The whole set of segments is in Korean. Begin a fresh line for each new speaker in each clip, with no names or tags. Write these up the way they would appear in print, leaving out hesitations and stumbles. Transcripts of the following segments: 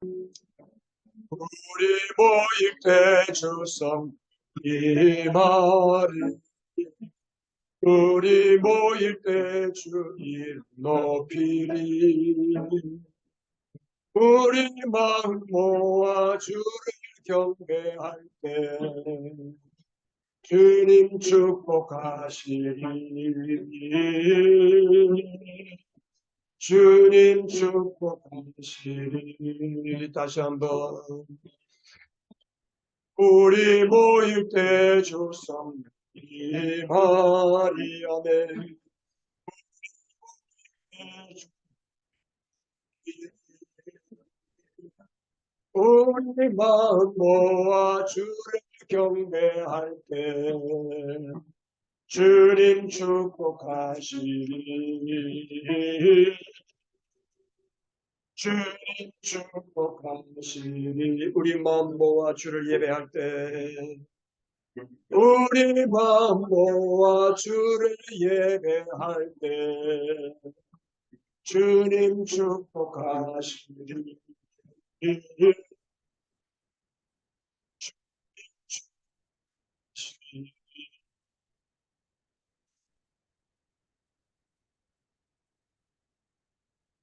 우리 모일 때 주성 이 말이 우리 모일 때 주 이름 높이리 우리 마음 모아 주를 경배할 때 주님 축복하시리 주님 축복하시리 다시 한번 우리 모일 때 주성 이 말이 아멘 우리 마음 모아 주를 경배할 때 주님 축복하시리 주님 축복하시리 우리 마음 모아 주를 예배할 때 우리 마음 모아 주를 예배할 때 주님 축복하시리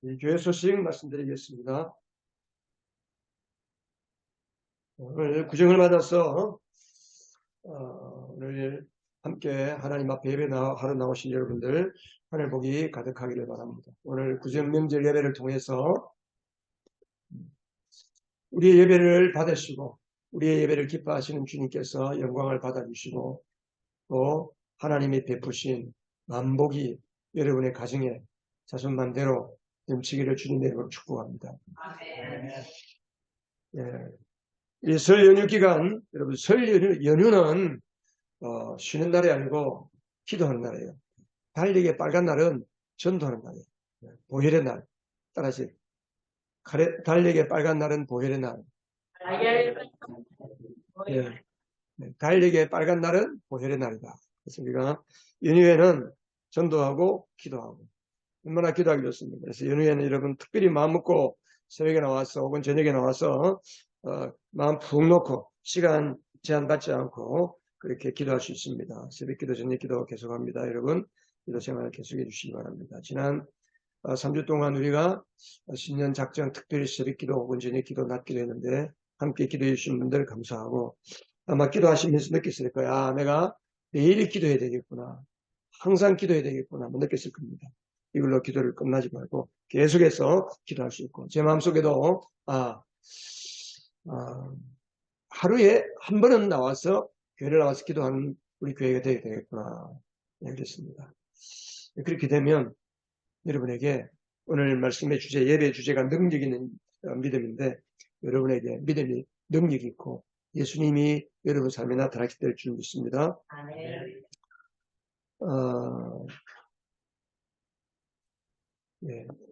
이 교회 소식 말씀드리겠습니다. 오늘 구정을 맞아서 오늘 함께 하나님 앞에 예배하러 나오신 여러분들 하늘 복이 가득하기를 바랍니다. 오늘 구정 명절 예배를 통해서 우리의 예배를 받으시고 우리의 예배를 기뻐하시는 주님께서 영광을 받아주시고 또 하나님이 베푸신 만복이 여러분의 가정에 자손만대로 넘치기를 주님의 이름으로 축복합니다. 예. 이 설 연휴 기간 여러분 설 연휴는 쉬는 날이 아니고 기도하는 날이에요. 달리기의 빨간 날은 전도하는 날이에요. 보혈의 날. 따라서 달리기의 빨간 날은 보혈의 날. 예. 달리기의 빨간 날은 보혈의 날이다. 그래서 우리가 연휴에는 전도하고 기도하고 얼마나 기도하기 좋습니다. 그래서 연휴에는 여러분 특별히 마음 먹고 새벽에 나와서 혹은 저녁에 나와서 마음 푹 놓고 시간 제한 받지 않고 그렇게 기도할 수 있습니다. 새벽 기도, 저녁 기도 계속합니다. 여러분 기도 생활 계속해 주시기 바랍니다. 지난 3주 동안 우리가 신년 작전 특별히 새벽 기도 혹은 저녁 기도, 낮 기도 했는데 함께 기도해 주신 분들 감사하고 아마 기도하시면서 느꼈을 거야. 내가 매일 기도해야 되겠구나. 항상 기도해야 되겠구나. 느꼈을 겁니다. 이걸로 기도를 끝나지 말고 계속해서 기도할 수 있고 제 마음속에도 하루에 한 번은 나와서 교회를 나와서 기도하는 우리 교회가 되어야 되겠구나. 그랬습니다. 그렇게 되면 여러분에게 오늘 말씀의 주제, 예배의 주제가 능력 있는 믿음인데 여러분에게 믿음이 능력이 있고 예수님이 여러분 삶에 나타나게 될 줄 믿습니다.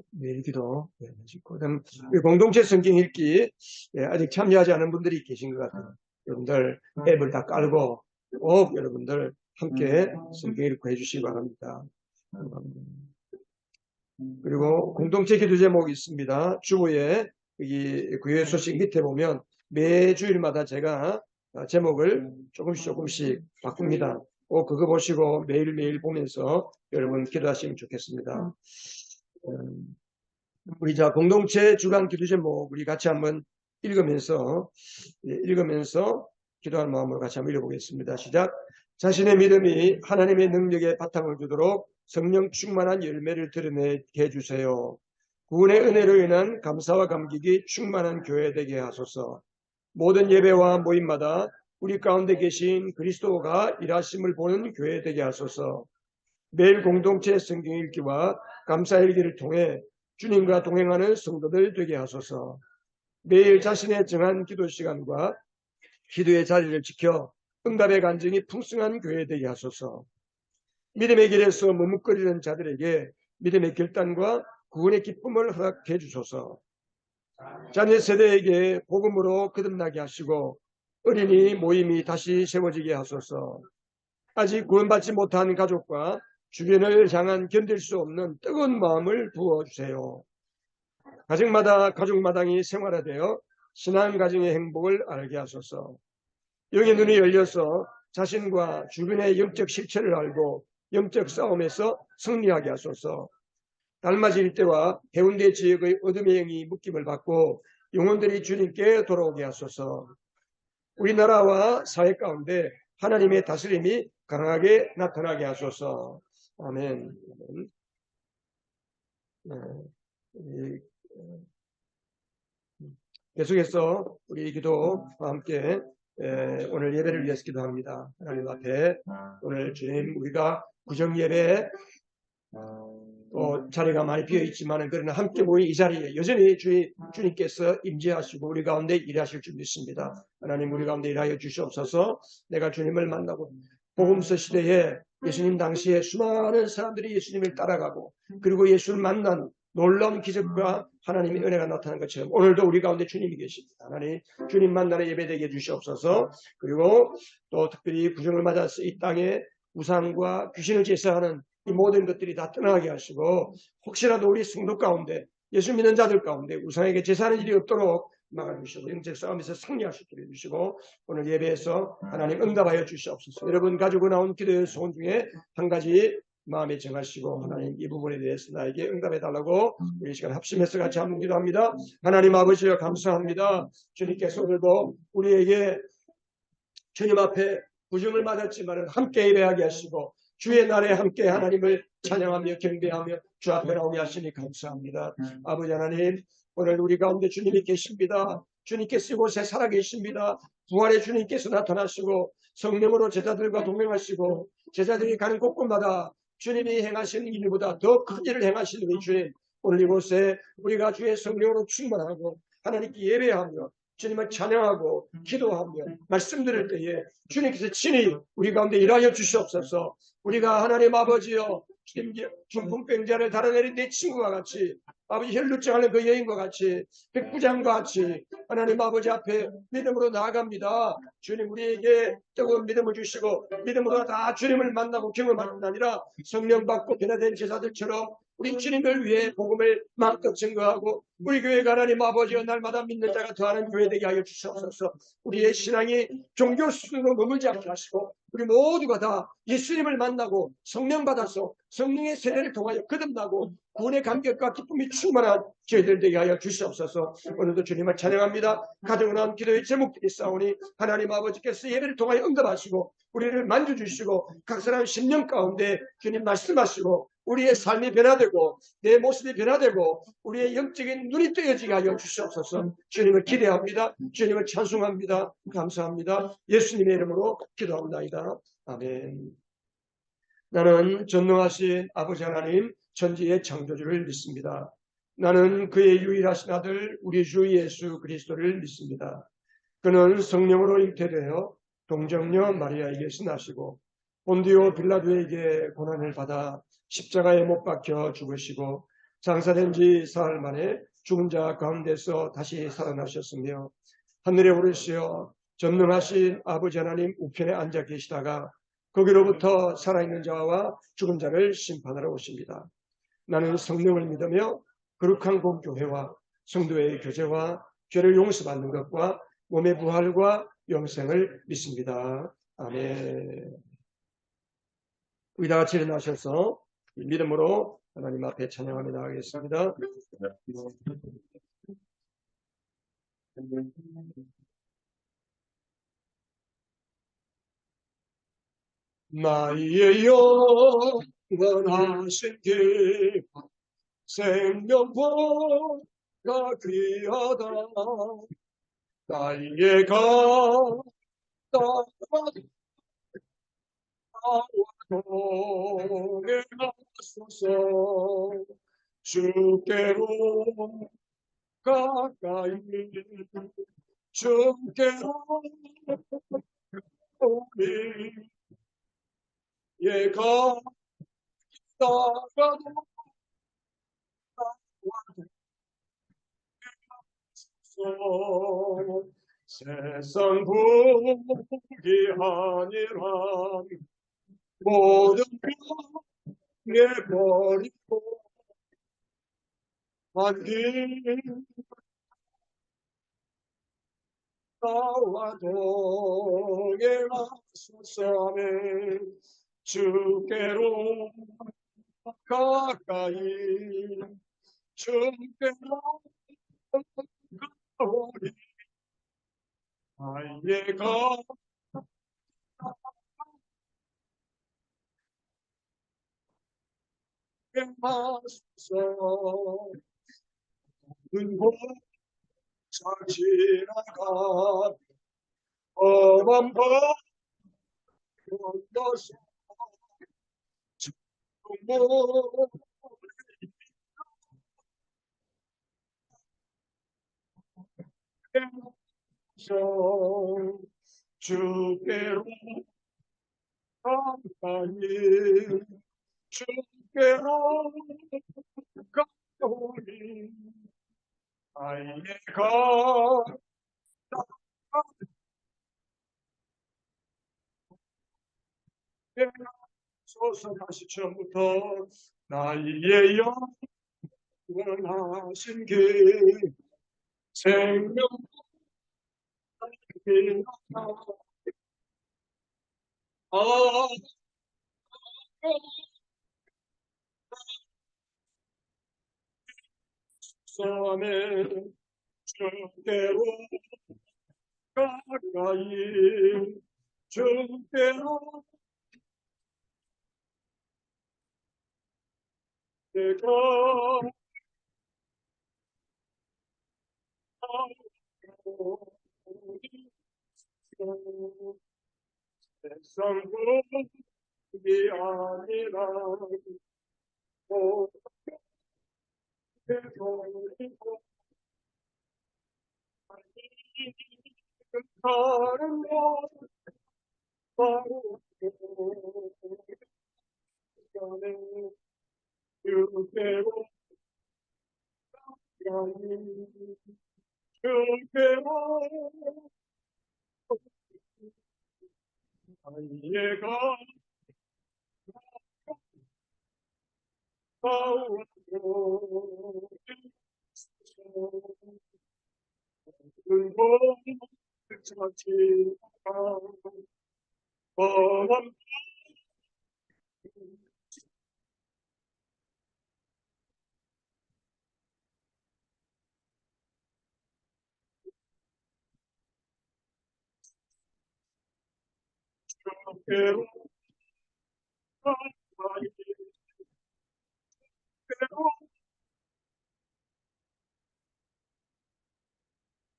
매일 기도 하시고 그다음 공동체 성경 읽기 아직 참여하지 않은 분들이 계신 것 같아요. 여러분들 앱을 다 깔고 꼭 여러분들 함께 성경 읽고 해주시기 바랍니다. 그리고 공동체 기도 제목이 있습니다. 주보에 여기 교회 소식 밑에 보면 매주일마다 제가 제목을 조금씩 바꿉니다. 꼭 그거 보시고 매일매일 보면서 여러분 기도하시면 좋겠습니다. 우리 공동체 주간 기도 제목 우리 같이 한번 읽으면서 기도하는 마음으로 같이 한번 읽어보겠습니다. 시작. 자신의 믿음이 하나님의 능력에 바탕을 두도록 성령 충만한 열매를 드러내게 해주세요. 구원의 은혜로 인한 감사와 감격이 충만한 교회 되게 하소서. 모든 예배와 모임마다 우리 가운데 계신 그리스도가 일하심을 보는 교회 되게 하소서. 매일 공동체 성경 읽기와 감사 일기를 통해 주님과 동행하는 성도들 되게 하소서. 매일 자신의 정한 기도 시간과 기도의 자리를 지켜 응답의 간증이 풍성한 교회 되게 하소서. 믿음의 길에서 머뭇거리는 자들에게 믿음의 결단과 구원의 기쁨을 허락해 주소서. 자녀 세대에게 복음으로 거듭나게 하시고 어린이 모임이 다시 세워지게 하소서. 아직 구원받지 못한 가족과 주변을 향한 견딜 수 없는 뜨거운 마음을 부어주세요. 가정마다 가족마당이 생활화되어 신앙 가정의 행복을 알게 하소서. 영의 눈이 열려서 자신과 주변의 영적 실체를 알고 영적 싸움에서 승리하게 하소서. 달맞이 일대와 해운대 지역의 어둠의 영이 묶임을 받고 영혼들이 주님께 돌아오게 하소서. 우리나라와 사회 가운데 하나님의 다스림이 강하게 나타나게 하소서. 아멘. 네. 계속해서 우리 기도와 함께 오늘 예배를 위해서 기도합니다. 하나님 앞에 오늘 주님 우리가 구정 예배 또 자리가 많이 비어 있지만 그러나 함께 모인 이 자리에 여전히 주님께서 임재하시고 우리 가운데 일하실 줄 믿습니다. 하나님 우리 가운데 일하여 주시옵소서. 내가 주님을 만나고 복음서 시대에 예수님 당시에 수많은 사람들이 예수님을 따라가고 그리고 예수를 만난 놀라운 기적과 하나님의 은혜가 나타난 것처럼 오늘도 우리 가운데 주님이 계십니다. 하나님 주님 만나는 예배되게 해주시옵소서. 그리고 또 특별히 부정을 맞아서 이 땅에 우상과 귀신을 제사하는 이 모든 것들이 다 떠나게 하시고 혹시라도 우리 성도 가운데 예수 믿는 자들 가운데 우상에게 제사하는 일이 없도록 막아주시고 영적 싸움에서 승리하시게 해주시고 오늘 예배에서 하나님 응답하여 주시옵소서. 여러분 가지고 나온 기도의 소원 중에 한 가지 마음에 정하시고 하나님 이 부분에 대해서 나에게 응답해달라고 우리 시간 합심해서 같이 한번 기도합니다. 하나님 아버지여 감사합니다. 주님께서 오늘도 우리에게 주님 앞에 부정을 맞았지만 함께 예배하게 하시고 주의 날에 함께 하나님을 찬양하며 경배하며 주 앞에 나오게 하시니 감사합니다. 아버지 하나님 오늘 우리 가운데 주님이 계십니다. 주님께서 이곳에 살아계십니다. 부활의 주님께서 나타나시고 성령으로 제자들과 동행하시고 제자들이 가는 곳곳마다 주님이 행하시는 일보다 더 큰 일을 행하시는 우리 주님 오늘 이곳에 우리가 주의 성령으로 충만하고 하나님께 예배하며 주님을 찬양하고 기도하며 말씀 들을 때에 주님께서 친히 우리 가운데 일하여 주시옵소서. 우리가 하나님 아버지여 중풍병자를 달아내린 내 친구와 같이 아버지 혈루증하는 그 여인과 같이 백부장과 같이 하나님 아버지 앞에 믿음으로 나아갑니다. 주님 우리에게 뜨거운 믿음을 주시고 믿음으로 다 주님을 만나고 경험하는 게 아니라 성령 받고 변화된 제자들처럼 우리 주님을 위해 복음을 마음껏 증거하고 우리 교회가 하나님 아버지와 날마다 믿는 자가 더하는 교회 되게 하여 주시옵소서. 우리의 신앙이 종교 수준으로 머물지 않게 하시고 우리 모두가 다 예수님을 만나고 성령 받아서 성령의 세례를 통하여 거듭나고 구원의 감격과 기쁨이 충만한 저희들 되게 하여 주시옵소서. 오늘도 주님을 찬양합니다. 가정을 위한 기도의 제목들이 싸우니 하나님 아버지께서 예배를 통하여 응답하시고 우리를 만져주시고 각 사람 심령 가운데 주님 말씀하시고 우리의 삶이 변화되고 내 모습이 변화되고 우리의 영적인 눈이 뜨여지게 하여 주시옵소서. 주님을 기대합니다. 주님을 찬송합니다. 감사합니다. 예수님의 이름으로 기도합니다. 아멘. 나는 전능하신 아버지 하나님 천지의 창조주를 믿습니다. 나는 그의 유일하신 아들 우리 주 예수 그리스도를 믿습니다. 그는 성령으로 잉태되어 동정녀 마리아에게서 나시고 본디오 빌라도에게 고난을 받아 십자가에 못 박혀 죽으시고 장사된 지 사흘 만에 죽은 자 가운데서 다시 살아나셨으며 하늘에 오르시어 전능하신 아버지 하나님 우편에 앉아 계시다가 거기로부터 살아있는 자와 죽은 자를 심판하러 오십니다. 나는 성령을 믿으며 거룩한 공교회와 성도의 교제와 죄를 용서받는 것과 몸의 부활과 영생을 믿습니다. 아멘. 우리 다 같이 일어나셔서 믿음으로 하나님 앞에 찬양하며 나가겠습니다. 나의 영원하신 길 생명보다 귀하다. 나의 가다가 동행하소서. 주께로 가까이 주께로 우리 예가 다가도 세상 부귀 아니라 모든 병에 버리고 만긴 나와 동행하소서. 아멘. 주께로 가까이 주께로 가까이 나의 가하소서. 은곳 지나가 험한 것 건너서 주모 주께로 가까이 주께로 가까이 나의 가소서. 다시 처음부터 나의 영원하신 길 생명 아멘. 주께로 가까이 주께로 내가 세상 복이 아니라 오해도 다른 것 바로 시간에 주께로 가니 주께로 이해가 가오고 은공 자치가 뻔한 주께로 가니 주께로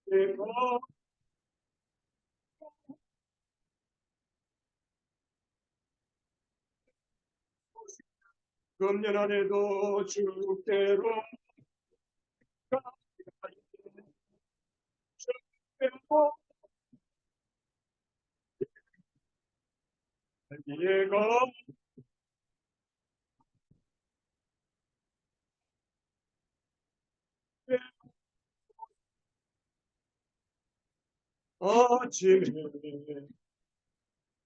내가 금년 안에도 주께로 가니 주께로 이해가 아침에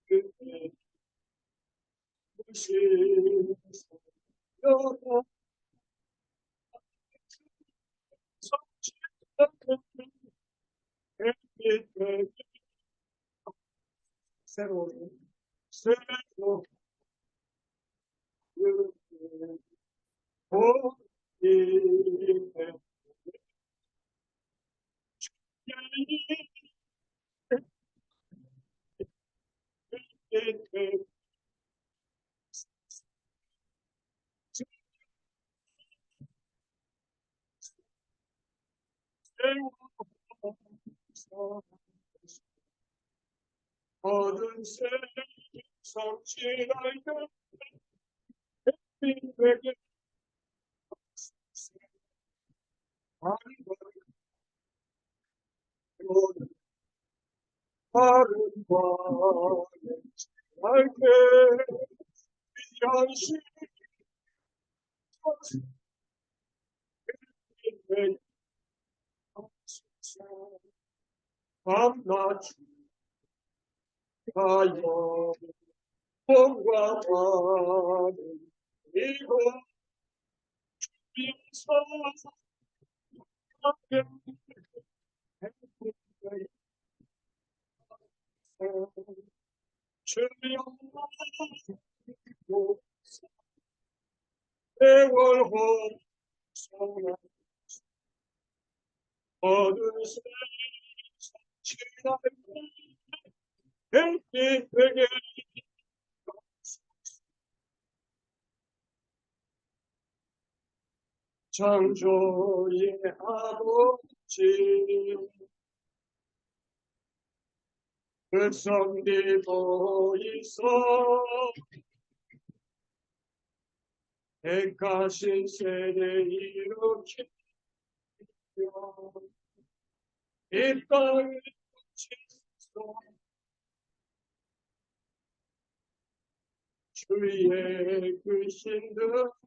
그때 오신 여러 성취된 햇빛에 새로운 새로운 보이네 모든 세상 지나가 햇빛에게 다른 바는 알게 현실 밤낮 하여 봄과 밤은 이곳 주여 세월호 소나 어느 세상 지나고 햇빛에게 창조의 아버지 백성들 모이소 택하신 세대 일으키며 이 땅을 지소 주의 그 신들여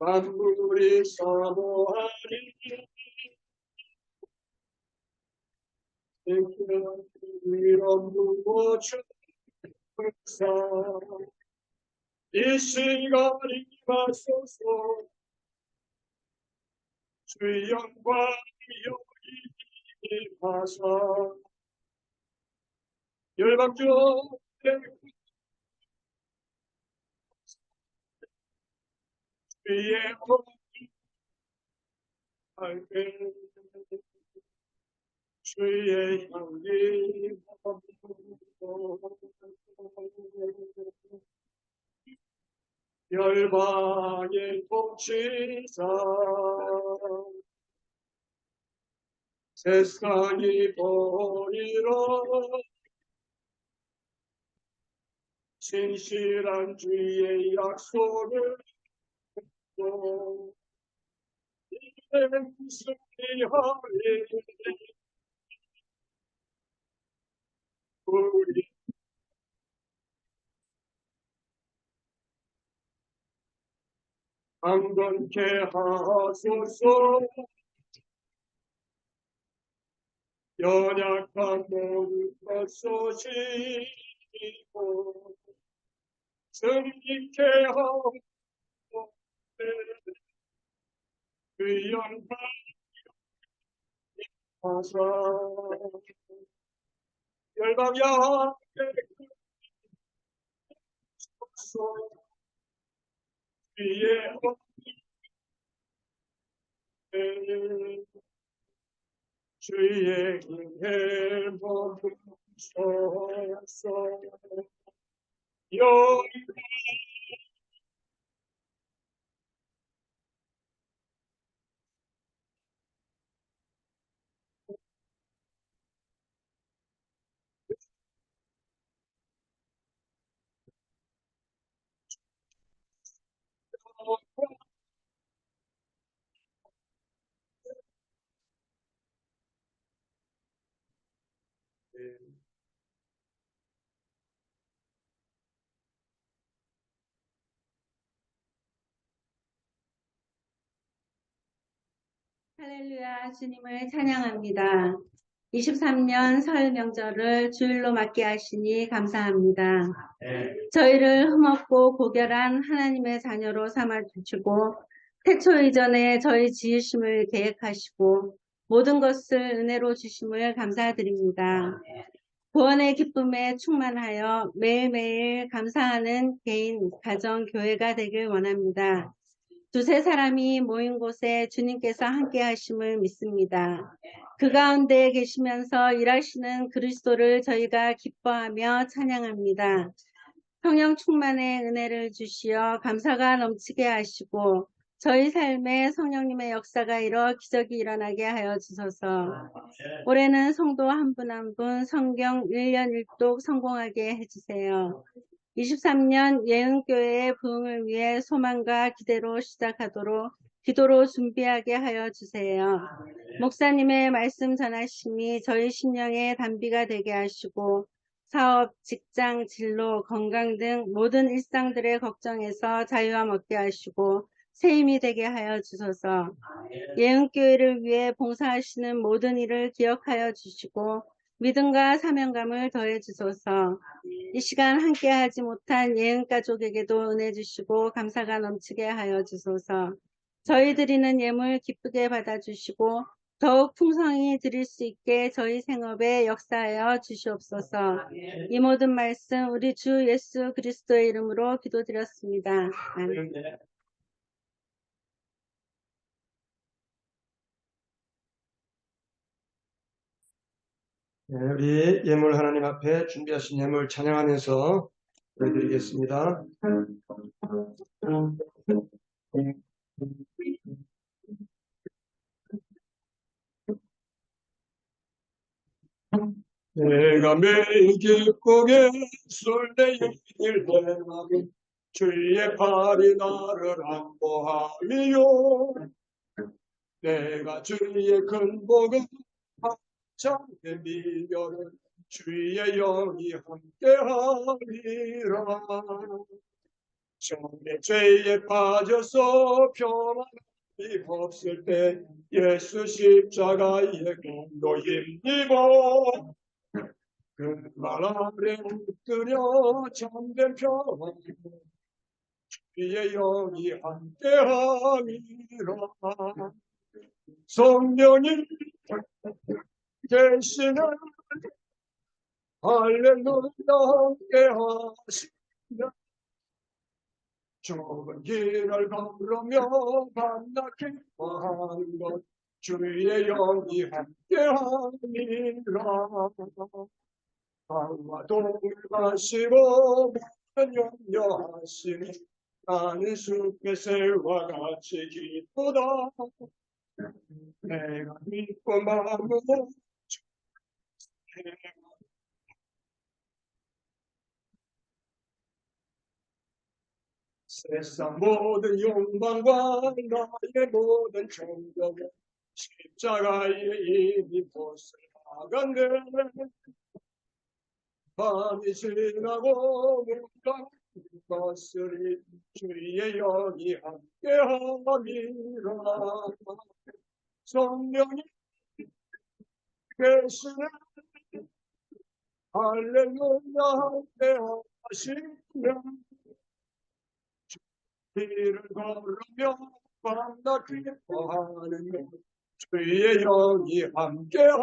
만물이 사모하리 이런 누구 주사 이 시간이 마소서 주의 영광 여기 임하사 열방중에 주의 어깨 주의 향기 열방의 통치자 세상이 보리라 진실한 주의 약속을 믿고 이는 승리하리 우리 강건케 하소서 연약한 모든 것 쏘시고 승리케 하소서 그 영광 하사 열방야 위에 주의 은혜 멈춰서 영광
할렐루야, 주님을 찬양합니다. 23년 설 명절을 주일로 맞게 하시니 감사합니다. 저희를 흠없고 고결한 하나님의 자녀로 삼아주시고 태초 이전에 저희 지으심을 계획하시고 모든 것을 은혜로 주심을 감사드립니다. 구원의 기쁨에 충만하여 매일매일 감사하는 개인, 가정, 교회가 되길 원합니다. 두세 사람이 모인 곳에 주님께서 함께 하심을 믿습니다. 그 가운데 계시면서 일하시는 그리스도를 저희가 기뻐하며 찬양합니다. 성령 충만의 은혜를 주시어 감사가 넘치게 하시고 저희 삶에 성령님의 역사가 일어 기적이 일어나게 하여 주소서. 올해는 성도 한 분 한 분 성경 1년 1독 성공하게 해주세요. 23년 예은교회의 부흥을 위해 소망과 기대로 시작하도록 기도로 준비하게 하여 주세요. 목사님의 말씀 전하심이 저희 심령의 단비가 되게 하시고 사업, 직장, 진로, 건강 등 모든 일상들의 걱정에서 자유함 얻게 하시고 새 힘이 되게 하여 주소서. 예은교회를 위해 봉사하시는 모든 일을 기억하여 주시고 믿음과 사명감을 더해 주소서. 이 시간 함께 하지 못한 예은 가족에게도 은혜 주시고 감사가 넘치게 하여 주소서. 저희 드리는 예물 기쁘게 받아주시고 더욱 풍성히 드릴 수 있게 저희 생업에 역사하여 주시옵소서. 이 모든 말씀 우리 주 예수 그리스도의 이름으로 기도드렸습니다. 아멘.
네, 우리 예물 하나님 앞에 준비하신 예물 찬양하면서 보여드리겠습니다. 내가 매일 기쁘게 술래일을 행하고 주의 팔이 나를 안보하리요. 내가 주의 큰 복을 참게 미련은 주의 영이 함께하리라. 전에 죄에 빠져서 평안이 없을 때 예수 십자가의 공로 힘입어 그 말 아래 엎드려 참된 평안 주의 영이 함께하리라. 성령이 계시는 할렐루야 함께하시는 좁은 길을 걸으며 만나 기뻐하는 것 주의 영이 함께하니라. 강과 동을 가시고 모든 염려하시니 나는 숲의 새와 같이 기쁘다. 내가 믿고 마음으로 세상 모든 욕망과 나의 모든 정욕은 십자가에 이미 못을 박았네. 밤이 지나고 무가 것을 주의 영이 함께함이라. 성령이 계시네 할렐루야 함께하시면 길을 걸으며 만나 기뻐하는 것 주의 영이 함께하니라.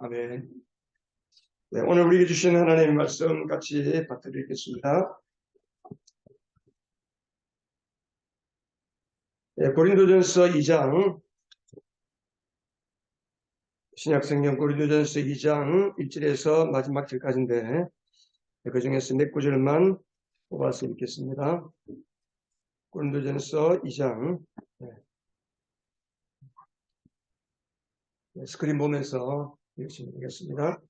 아멘. 네, 오늘 우리에게 주신 하나님의 말씀 같이 받드리겠습니다. 네, 고린도전서 2장 신약성경 고린도전서 2장 1절에서 마지막 절까지인데 그 중에서 몇 구절만 뽑아서 읽겠습니다. 고린도전서 2장 스크린 보면서 읽으시면 되겠습니다.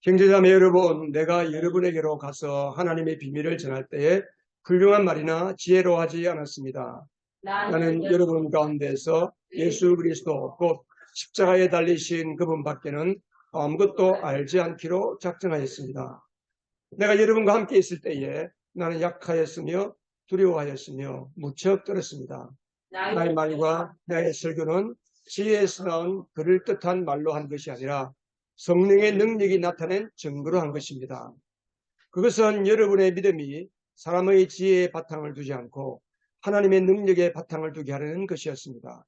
형제자매 여러분, 내가 여러분에게로 가서 하나님의 비밀을 전할 때에 훌륭한 말이나 지혜로 하지 않았습니다. 나는 여러분 가운데서 예수 그리스도 곧 십자가에 달리신 그분밖에는 아무것도 알지 않기로 작정하였습니다. 내가 여러분과 함께 있을 때에 나는 약하였으며 두려워하였으며 무척 떨었습니다. 나의 말과 나의 설교는 지혜에서 나온 그럴듯한 말로 한 것이 아니라 성령의 능력이 나타낸 증거로 한 것입니다. 그것은 여러분의 믿음이 사람의 지혜에 바탕을 두지 않고 하나님의 능력에 바탕을 두게 하려는 것이었습니다.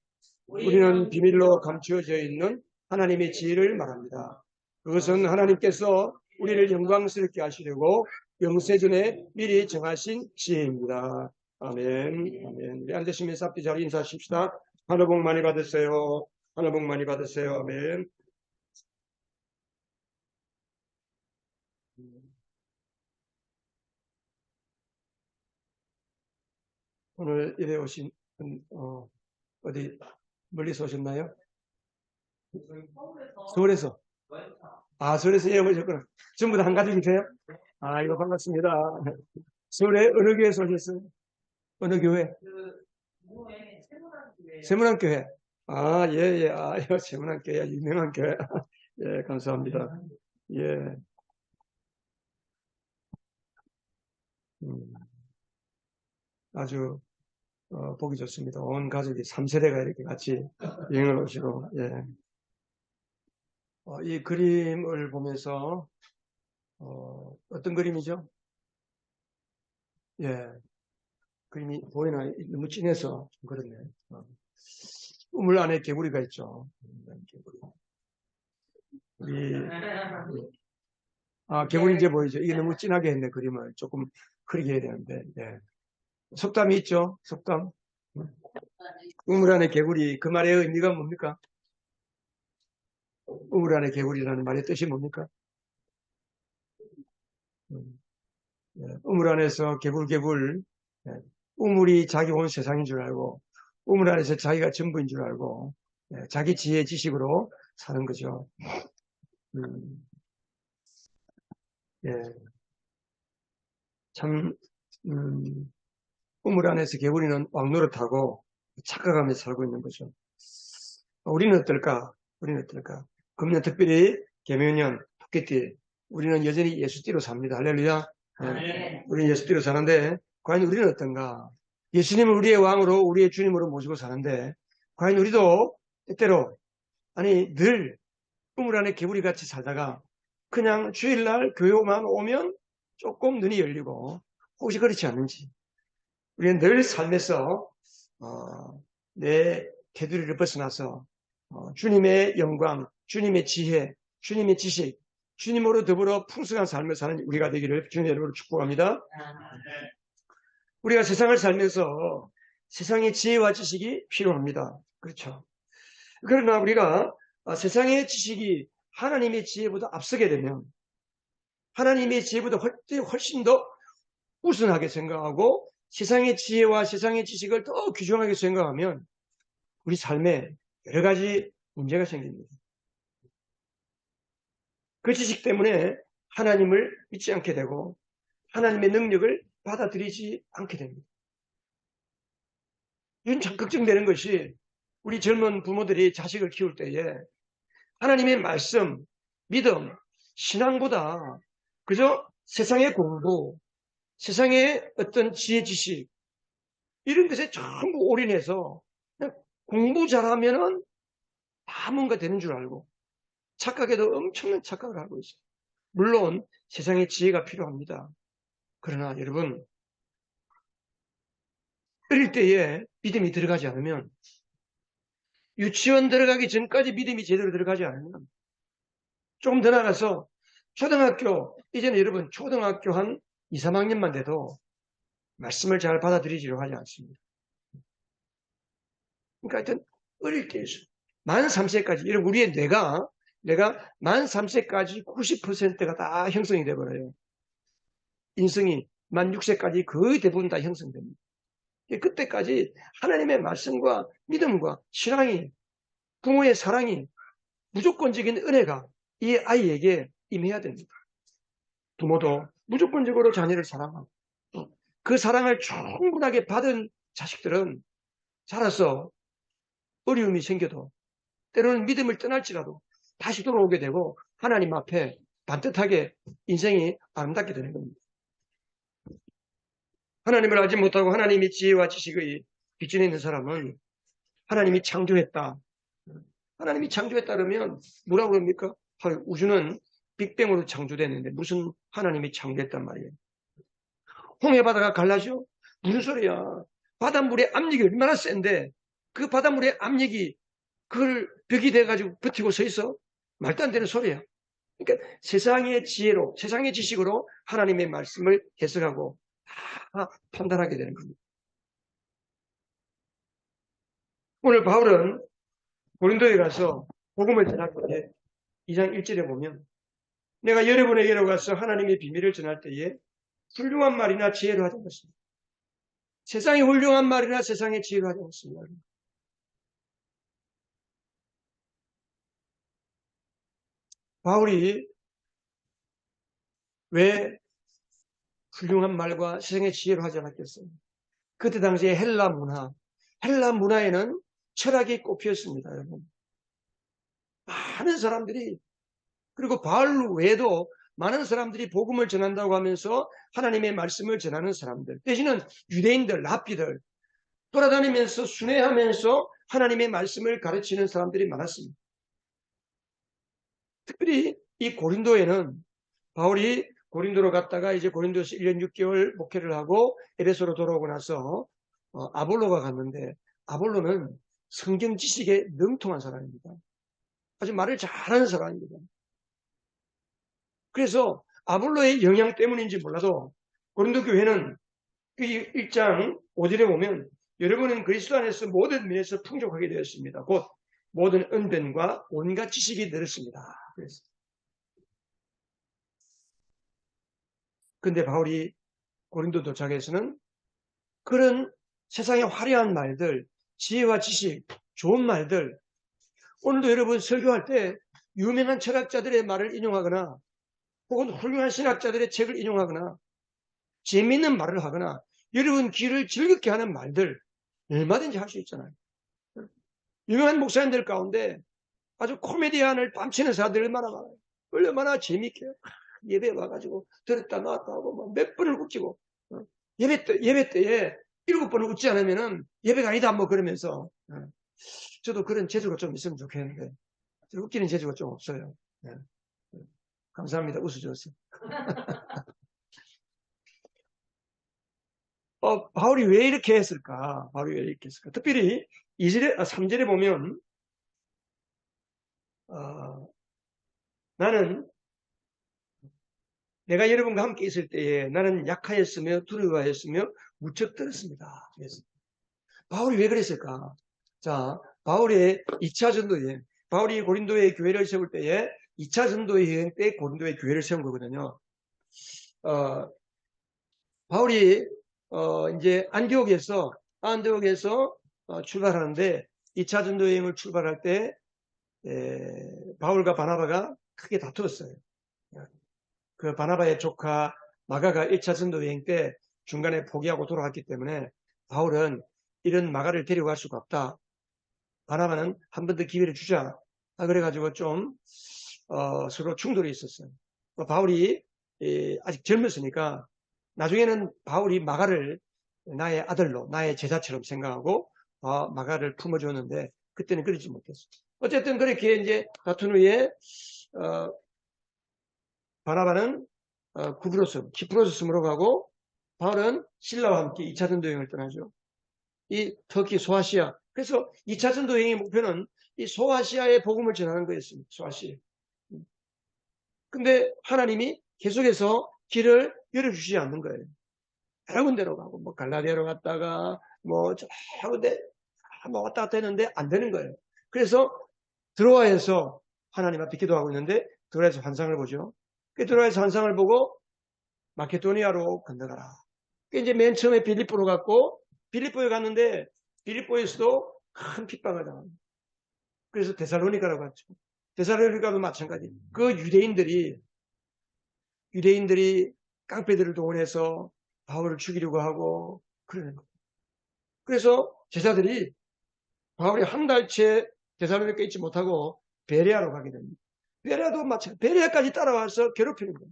우리는 비밀로 감추어져 있는 하나님의 지혜를 말합니다. 그것은 하나님께서 우리를 영광스럽게 하시려고 영세전에 미리 정하신 지혜입니다. 아멘. 아멘. 우리 앉으시면서 앞뒤 잘 인사하십시다. 하늘 복 많이 받으세요. 하늘 복 많이 받으세요. 아멘. 오늘 이래 오신 어디 멀리서 오셨나요? 서울에서. 아, 서울에서 예 오셨구나. 전부 다 한 가족이세요? 아, 이거 반갑습니다. 서울에 어느 교회에서 오셨어요? 어느 교회? 세문안교회. 아, 예, 예. 아, 세문안교회 유명한 교회. 예, 감사합니다. 예. 아주 보기 좋습니다. 온 가족이 3세대가 이렇게 같이 여행을 오시고, 예. 이 그림을 보면서 어떤 그림이죠? 예. 그림이 보이나? 너무 진해서 좀 그렇네. 우물 안에 개구리가 있죠. 개구리. 개구리 이제 보이죠? 이게 너무 진하게 했네, 그림을. 조금 흐리게 해야 되는데. 예. 속담이 있죠? 속담. 우물 안에 개구리. 그 말의 의미가 뭡니까? 우물 안에 개구리라는 말의 뜻이 뭡니까? 우물 안에서 개굴개굴. 예. 우물이 자기 온 세상인 줄 알고, 우물 안에서 자기가 전부인 줄 알고, 예. 자기 지혜 지식으로 사는 거죠. 예. 참, 우물 안에서 개구리는 왕노릇하고 착각하면서 살고 있는 거죠. 우리는 어떨까? 우리는 어떨까? 금년 특별히 개묘년, 토끼띠, 우리는 여전히 예수띠로 삽니다. 할렐루야. 네. 우리는 예수띠로 사는데, 과연 우리는 어떤가? 예수님을 우리의 왕으로, 우리의 주님으로 모시고 사는데, 과연 우리도 때때로, 아니, 늘 우물 안에 개구리같이 살다가, 그냥 주일날 교회만 오면 조금 눈이 열리고, 혹시 그렇지 않는지. 우리는 늘 삶에서, 내 테두리를 벗어나서, 주님의 영광, 주님의 지혜, 주님의 지식, 주님으로 더불어 풍성한 삶을 사는 우리가 되기를 주님의 이름으로 축복합니다. 우리가 세상을 살면서 세상의 지혜와 지식이 필요합니다. 그렇죠. 그러나 우리가 세상의 지식이 하나님의 지혜보다 앞서게 되면 하나님의 지혜보다 훨씬 더 우선하게 생각하고 세상의 지혜와 세상의 지식을 더 귀중하게 생각하면 우리 삶에 여러 가지 문제가 생깁니다. 그 지식 때문에 하나님을 믿지 않게 되고 하나님의 능력을 받아들이지 않게 됩니다. 이건 참 걱정되는 것이 우리 젊은 부모들이 자식을 키울 때에 하나님의 말씀, 믿음, 신앙보다 그저 세상의 공부, 세상의 어떤 지혜 지식 이런 것에 전부 올인해서 그냥 공부 잘하면은 다 뭔가 되는 줄 알고 착각에도 엄청난 착각을 하고 있어요. 물론 세상의 지혜가 필요합니다. 그러나 여러분 어릴 때에 믿음이 들어가지 않으면 유치원 들어가기 전까지 믿음이 제대로 들어가지 않으면 조금 더 나가서 초등학교 이제는 여러분 초등학교 한 2, 3학년만 돼도 말씀을 잘 받아들이지를 하지 않습니다. 그러니까 하여튼 어릴 때에서 만 3세까지 여러분 우리의 뇌가 만 3세까지 90%가 다 형성이 돼버려요. 인성이 만 6세까지 거의 대부분 다 형성됩니다. 그때까지 하나님의 말씀과 믿음과 신앙이 부모의 사랑이 무조건적인 은혜가 이 아이에게 임해야 됩니다. 부모도 무조건적으로 자녀를 사랑하고 그 사랑을 충분하게 받은 자식들은 자라서 어려움이 생겨도 때로는 믿음을 떠날지라도 다시 돌아오게 되고 하나님 앞에 반듯하게 인생이 아름답게 되는 겁니다. 하나님을 알지 못하고 하나님의 지혜와 지식의 빚전에 있는 사람은 하나님이 창조했다. 하나님이 창조했다 그러면 뭐라고 그럽니까? 우주는 빅뱅으로 창조됐는데 무슨 하나님이 창조했단 말이에요. 홍해 바다가 갈라져? 무슨 소리야? 바닷물의 압력이 얼마나 센데 그 바닷물의 압력이 그걸 벽이 돼가지고 버티고 서 있어? 말도 안 되는 소리야. 그러니까 세상의 지혜로, 세상의 지식으로 하나님의 말씀을 해석하고 다 판단하게 되는 겁니다. 오늘 바울은 고린도에 가서 복음을 전할 때에 2장 1절에 보면 내가 여러분에게로 가서 하나님의 비밀을 전할 때에 훌륭한 말이나 지혜로 하지 않습니다. 세상의 훌륭한 말이나 세상의 지혜로 하지 않습니다. 바울이 왜 훌륭한 말과 세상의 지혜로 하지 않았겠어요? 그때 당시에 헬라 문화에는 철학이 꼽혔습니다, 여러분. 많은 사람들이, 그리고 바울 외에도 많은 사람들이 복음을 전한다고 하면서 하나님의 말씀을 전하는 사람들, 대신은 유대인들, 랍비들, 돌아다니면서 순회하면서 하나님의 말씀을 가르치는 사람들이 많았습니다. 특별히 이 고린도에는 바울이 고린도로 갔다가 이제 고린도에서 1년 6개월 목회를 하고 에베소로 돌아오고 나서 아볼로가 갔는데, 아볼로는 성경 지식에 능통한 사람입니다. 아주 말을 잘하는 사람입니다. 그래서 아볼로의 영향 때문인지 몰라도 고린도 교회는 그 1장 5절에 보면 여러분은 그리스도 안에서 모든 면에서 풍족하게 되었습니다. 곧 모든 은변과 온갖 지식이 늘었습니다. 그래서 근데 바울이 고린도 도착에서는 그런 세상의 화려한 말들, 지혜와 지식, 좋은 말들, 오늘도 여러분 설교할 때 유명한 철학자들의 말을 인용하거나 혹은 훌륭한 신학자들의 책을 인용하거나 재미있는 말을 하거나 여러분 귀를 즐겁게 하는 말들 얼마든지 할 수 있잖아요. 유명한 목사님들 가운데 아주 코미디언을 밤새는 사람들 얼마나 많아요. 얼마나 재미있게 예배 와가지고 들었다 놨다 하고 몇 번을 웃기고 예배 때에 7번을 웃지 않으면은 예배가 아니다 뭐 그러면서 저도 그런 재주가 좀 있으면 좋겠는데 웃기는 재주가 좀 없어요. 감사합니다. 웃어줘서. 바울이 왜 이렇게 했을까? 바울이 왜 이렇게 했을까? 특별히 3절에 보면 나는 내가 여러분과 함께 있을 때에 나는 약하였으며 두려워하였으며 무척 떨었습니다. 그래서 바울이 왜 그랬을까? 자, 바울의 2차 전도 여행, 바울이 고린도의 교회를 세울 때에 2차 전도 여행 때 고린도의 교회를 세운 거거든요. 바울이 이제 안디옥에서 출발하는데 2차 전도 여행을 출발할 때 바울과 바나바가 크게 다투었어요. 그 바나바의 조카 마가가 1차 전도 여행 때 중간에 포기하고 돌아갔기 때문에 바울은 이런 마가를 데려갈 수가 없다. 바나바는 한 번 더 기회를 주자. 그래가지고 좀 서로 충돌이 있었어요. 바울이 아직 젊었으니까 나중에는 바울이 마가를 나의 아들로 나의 제자처럼 생각하고 마가를 품어줬는데 그때는 그러지 못했어요. 어쨌든 그렇게 이제 다툰 후에 바나바는 키프로스으로 가고 바울은 실라와 함께 2차 전도 여행을 떠나죠. 이 터키 소아시아. 그래서 2차 전도 여행의 목표는 이 소아시아의 복음을 전하는 거였습니다. 소아시아. 근데 하나님이 계속해서 길을 열어주시지 않는 거예요. 여러 군데로 가고 뭐 갈라디아로 갔다가 뭐 저 군데 뭐 왔다 갔다 했는데 안 되는 거예요. 그래서 드로아에서 하나님 앞에 기도하고 있는데 드로아에서 환상을 보죠. 드로아에서 환상을 보고 마케도니아로 건너가라. 이제 맨 처음에 빌립보로 갔고 빌립보에 갔는데 빌립보에서도 큰 핍박을 당합니다. 그래서 데살로니가로 갔죠. 데살로니가도 마찬가지. 그 유대인들이 깡패들을 동원해서 바울을 죽이려고 하고 그러는 거예요. 그래서 제자들이 바울이 한 달째 데살로니가에 있지 못하고 베레아로 가게 됩니다. 베레아도 마찬가지. 베레아까지 따라와서 괴롭히는 거예요.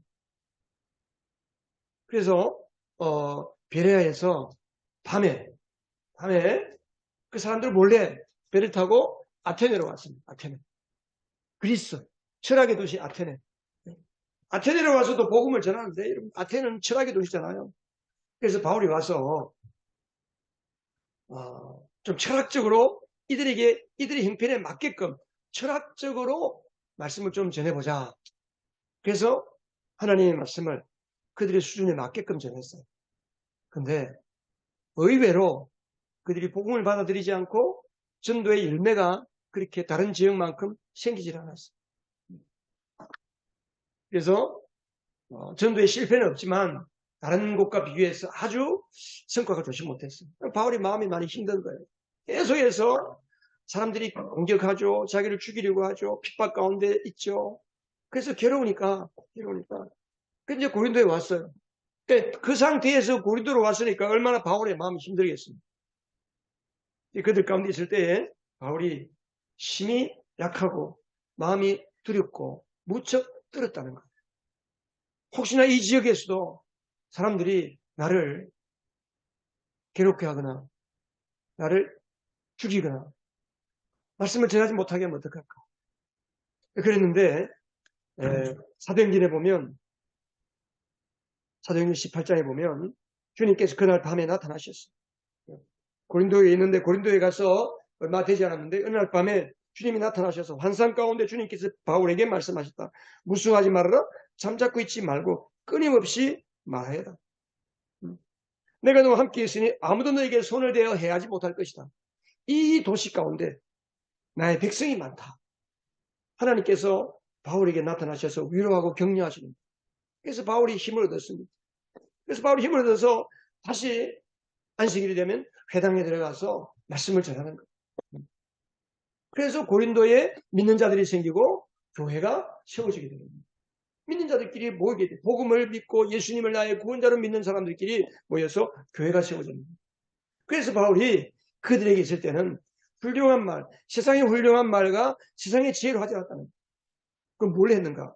그래서 베레아에서 밤에 그 사람들 몰래 배를 타고 아테네로 왔습니다. 아테네. 그리스 철학의 도시 아테네. 아테네로 와서도 복음을 전하는데 아테네는 철학의 도시잖아요. 그래서 바울이 와서 좀 철학적으로 이들의 형편에 맞게끔 철학적으로 말씀을 좀 전해보자. 그래서 하나님의 말씀을 그들의 수준에 맞게끔 전했어요. 근데 의외로 그들이 복음을 받아들이지 않고 전도의 열매가 그렇게 다른 지역만큼 생기질 않았어요. 그래서 전도의 실패는 없지만 다른 곳과 비교해서 아주 성과가 좋지 못했어요. 바울이 마음이 많이 힘든 거예요. 계속해서 사람들이 공격하죠. 자기를 죽이려고 하죠. 핍박 가운데 있죠. 그래서 괴로우니까 이제 고린도에 왔어요. 그 상태에서 고린도로 왔으니까 얼마나 바울의 마음이 힘들겠습니까? 그들 가운데 있을 때에 바울이 심히 약하고 마음이 두렵고 무척 떨었다는 거예요. 혹시나 이 지역에서도 사람들이 나를 괴롭게 하거나 나를 죽이거나 말씀을 전하지 못하게 하면 어떡할까? 그랬는데 사도행전에 보면 사도행전 18장에 보면 주님께서 그날 밤에 나타나셨어요. 고린도에 있는데 고린도에 가서 얼마 되지 않았는데 어느 날 밤에 주님이 나타나셔서 환상 가운데 주님께서 바울에게 말씀하셨다. 무수하지 말아라. 잠자코 있지 말고 끊임없이 말하여라. 내가 너와 함께 있으니 아무도 너에게 손을 대어 해하지 못할 것이다. 이 도시 가운데 나의 백성이 많다. 하나님께서 바울에게 나타나셔서 위로하고 격려하시는. 그래서 바울이 힘을 얻었습니다. 그래서 바울이 힘을 얻어서 다시 안식일이 되면 회당에 들어가서 말씀을 전하는 거예요. 그래서 고린도에 믿는 자들이 생기고 교회가 세워지게 됩니다. 믿는 자들끼리 모이게 돼. 복음을 믿고 예수님을 나의 구원자로 믿는 사람들끼리 모여서 교회가 세워집니다. 그래서 바울이 그들에게 있을 때는 훌륭한 말, 세상의 훌륭한 말과 세상의 지혜로 하지 않았다는 거예요. 그럼 뭘 했는가?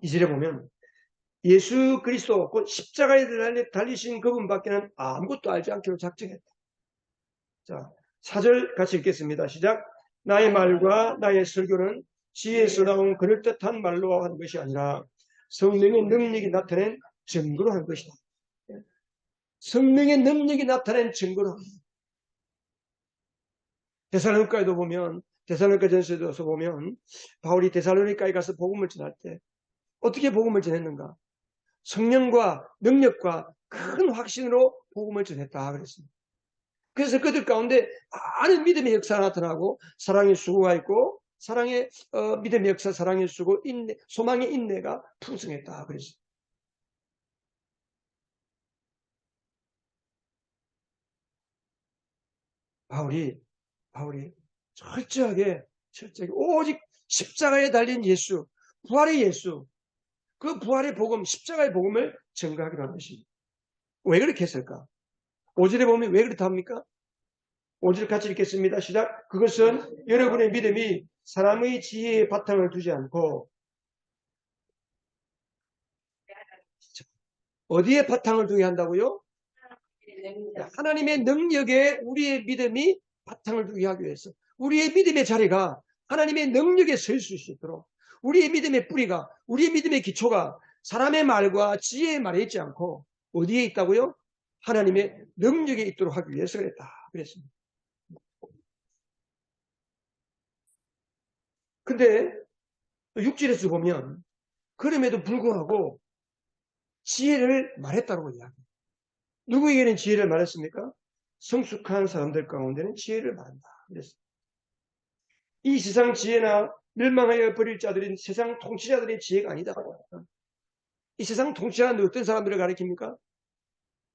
이절에 보면 예수 그리스도 곧 십자가에 달리신 그분밖에는 아무것도 알지 않기로 작정했다. 자, 4절 같이 읽겠습니다. 시작. 나의 말과 나의 설교는 지혜에서 나온 그럴듯한 말로 한 것이 아니라 성령의 능력이 나타낸 증거로 한 것이다. 성령의 능력이 나타낸 증거로 한 것이다. 데살로니가에도 보면 데살로니가전서에서 보면 바울이 데살로니가에 가서 복음을 전할 때 어떻게 복음을 전했는가? 성령과 능력과 큰 확신으로 복음을 전했다 그랬습니다. 그래서 그들 가운데 많은 믿음의 역사가 나타나고 사랑의 수고가 있고 사랑의 믿음의 역사, 사랑의 수고, 인내, 소망의 인내가 풍성했다 그랬습니다. 바울이 철저하게 오직 십자가에 달린 예수, 부활의 예수, 그 부활의 복음, 십자가의 복음을 증거하기로 한 것입니다. 왜 그렇게 했을까? 5절에 보면 왜 그렇다 합니까? 5절 같이 읽겠습니다. 시작. 그것은 여러분의 믿음이 사람의 지혜에 바탕을 두지 않고 어디에 바탕을 두게 한다고요? 하나님의 능력에 우리의 믿음이 바탕을 두게 하기 위해서 우리의 믿음의 자리가 하나님의 능력에 설 수 있도록 우리의 믿음의 뿌리가 우리의 믿음의 기초가 사람의 말과 지혜의 말에 있지 않고 어디에 있다고요? 하나님의 능력에 있도록 하기 위해서 그랬습니다. 근데 6절에서 보면 그럼에도 불구하고 지혜를 말했다고 이야기해요. 누구에게는 지혜를 말했습니까? 성숙한 사람들 가운데는 지혜를 말한다. 그랬습니다. 이 세상 지혜나 멸망하여 버릴 자들인 세상 통치자들의 지혜가 아니다. 이 세상 통치자는 어떤 사람들을 가리킵니까?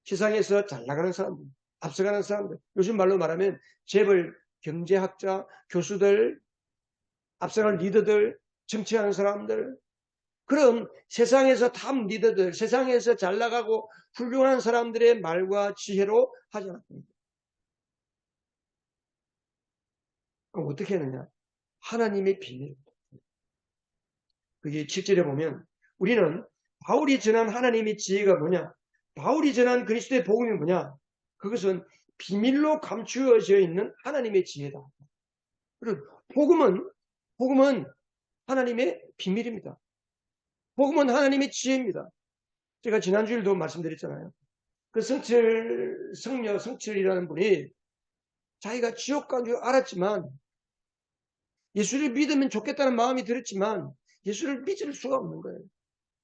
세상에서 잘 나가는 사람들, 앞서가는 사람들, 요즘 말로 말하면 재벌, 경제학자, 교수들, 앞서가는 리더들, 정치하는 사람들, 그런 세상에서 탑 리더들, 세상에서 잘 나가고 훌륭한 사람들의 말과 지혜로 하지 않습니다. 그럼 어떻게 하느냐? 하나님의 비밀. 그게 7절에 보면 우리는 바울이 전한 하나님의 지혜가 뭐냐? 바울이 전한 그리스도의 복음이 뭐냐? 그것은 비밀로 감추어져 있는 하나님의 지혜다. 그리고 복음은 하나님의 비밀입니다. 복음은 하나님의 지혜입니다. 제가 지난주에도 말씀드렸잖아요. 그 성녀 성철이라는 분이 자기가 지옥 간 줄 알았지만 예수를 믿으면 좋겠다는 마음이 들었지만 예수를 믿을 수가 없는 거예요.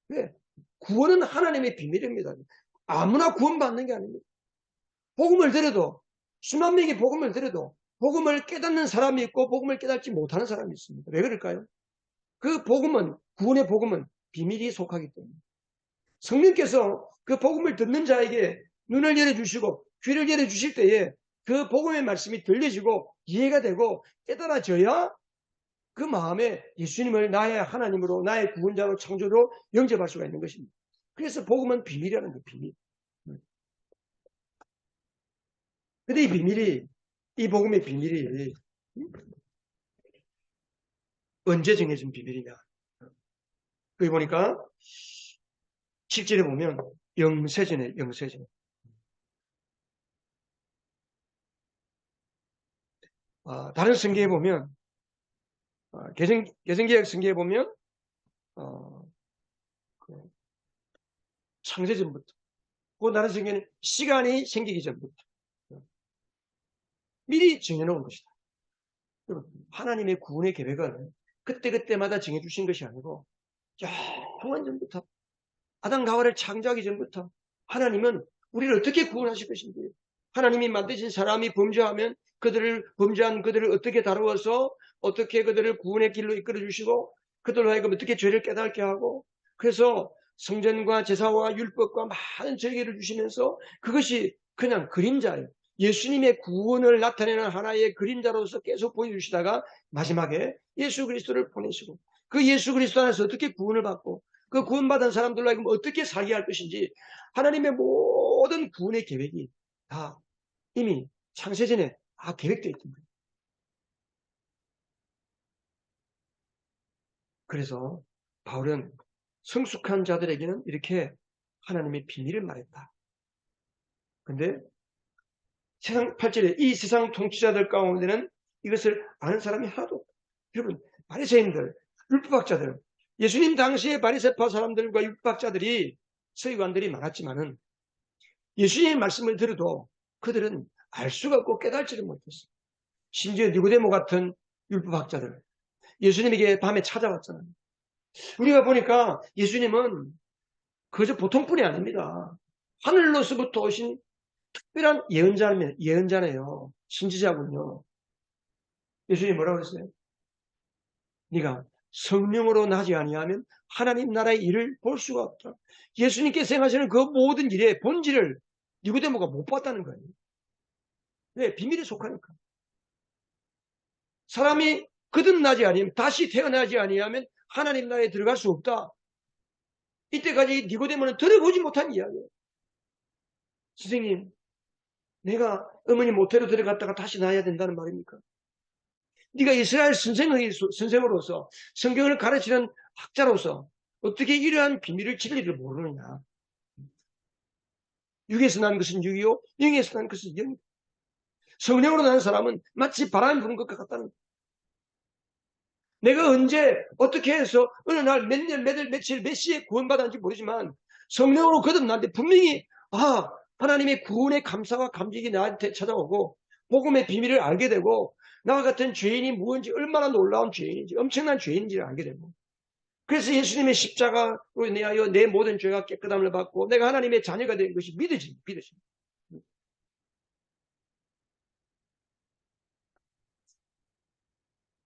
왜? 구원은 하나님의 비밀입니다. 아무나 구원받는 게 아닙니다. 복음을 들어도 수만 명이 복음을 들어도 복음을 깨닫는 사람이 있고 복음을 깨닫지 못하는 사람이 있습니다. 왜 그럴까요? 그 복음은 구원의 복음은 비밀이 속하기 때문에 성령께서 그 복음을 듣는 자에게 눈을 열어주시고 귀를 열어주실 때에 그 복음의 말씀이 들려지고 이해가 되고 깨달아져야 그 마음에 예수님을 나의 하나님으로 나의 구원자로 창조로 영접할 수가 있는 것입니다. 그래서 복음은 비밀이라는 거예요. 비밀. 근데 이 복음의 비밀이 언제 정해진 비밀이냐? 거기 보니까 7절에 보면 영세전에 영세전. 다른 성경에 보면 개성개혁 성경에 보면 창세전부터, 그 나라 성경에는 시간이 생기기 전부터 미리 정해놓은 것이다. 하나님의 구원의 계획은 그때그때마다 정해주신 것이 아니고 영원 전부터, 아담 가와를 창조하기 전부터 하나님은 우리를 어떻게 구원하실 것인지, 하나님이 만드신 사람이 범죄하면 범죄한 그들을 어떻게 다루어서 어떻게 그들을 구원의 길로 이끌어 주시고, 그들로 하여금 어떻게 죄를 깨닫게 하고, 그래서 성전과 제사와 율법과 많은 절개를 주시면서 그것이 그냥 그림자예요. 예수님의 구원을 나타내는 하나의 그림자로서 계속 보여주시다가 마지막에 예수 그리스도를 보내시고, 그 예수 그리스도 안에서 어떻게 구원을 받고 그 구원받은 사람들로 하여금 어떻게 살게 할 것인지, 하나님의 모든 구원의 계획이 다 이미 창세전에 다 계획되어 있던 거예요. 그래서 바울은 성숙한 자들에게는 이렇게 하나님의 비밀을 말했다. 근데 세상 8절에 이 세상 통치자들 가운데는 이것을 아는 사람이 하나도 없다. 여러분, 바리새인들, 율법학자들, 예수님 당시에 바리새파 사람들과 율법학자들이, 서기관들이 많았지만은 예수님의 말씀을 들어도 그들은 알 수가 없고 깨달지를 못했어요. 심지어 니고데모 같은 율법학자들, 예수님에게 밤에 찾아왔잖아요. 우리가 보니까 예수님은 그저 보통 분이 아닙니다. 하늘로서부터 오신 특별한 예언자네요. 신지자군요. 예수님이 뭐라고 했어요? 네가 성령으로 나지 아니하면 하나님 나라의 일을 볼 수가 없다. 예수님께서 행하시는 그 모든 일의 본질을 니고데모가 못 봤다는 거예요. 왜? 비밀에 속하니까. 사람이 거듭나지 아니하면, 다시 태어나지 아니하면 하나님 나라에 들어갈 수 없다. 이때까지 니고데모는 들어보지 못한 이야기예요. 선생님, 내가 어머니 모태로 들어갔다가 다시 나와야 된다는 말입니까? 네가 이스라엘 선생으로서, 성경을 가르치는 학자로서 어떻게 이러한 비밀을, 진리를 모르느냐? 육에서 난 것은 육이요, 영에서 난 것은 영. 성령으로 난 사람은 마치 바람이 부는 것 같다는 거예요. 내가 언제 어떻게 해서 어느 날 몇 년, 몇 월, 며칠, 몇 시에 구원받았는지 모르지만 성령으로 거듭났는데 분명히 하나님의 구원의 감사와 감격이 나한테 찾아오고 복음의 비밀을 알게 되고, 나와 같은 죄인이 무엇인지, 얼마나 놀라운 죄인인지, 엄청난 죄인인지를 알게 되고, 그래서 예수님의 십자가로 인하여 내 모든 죄가 깨끗함을 받고 내가 하나님의 자녀가 된 것이 믿어집니다.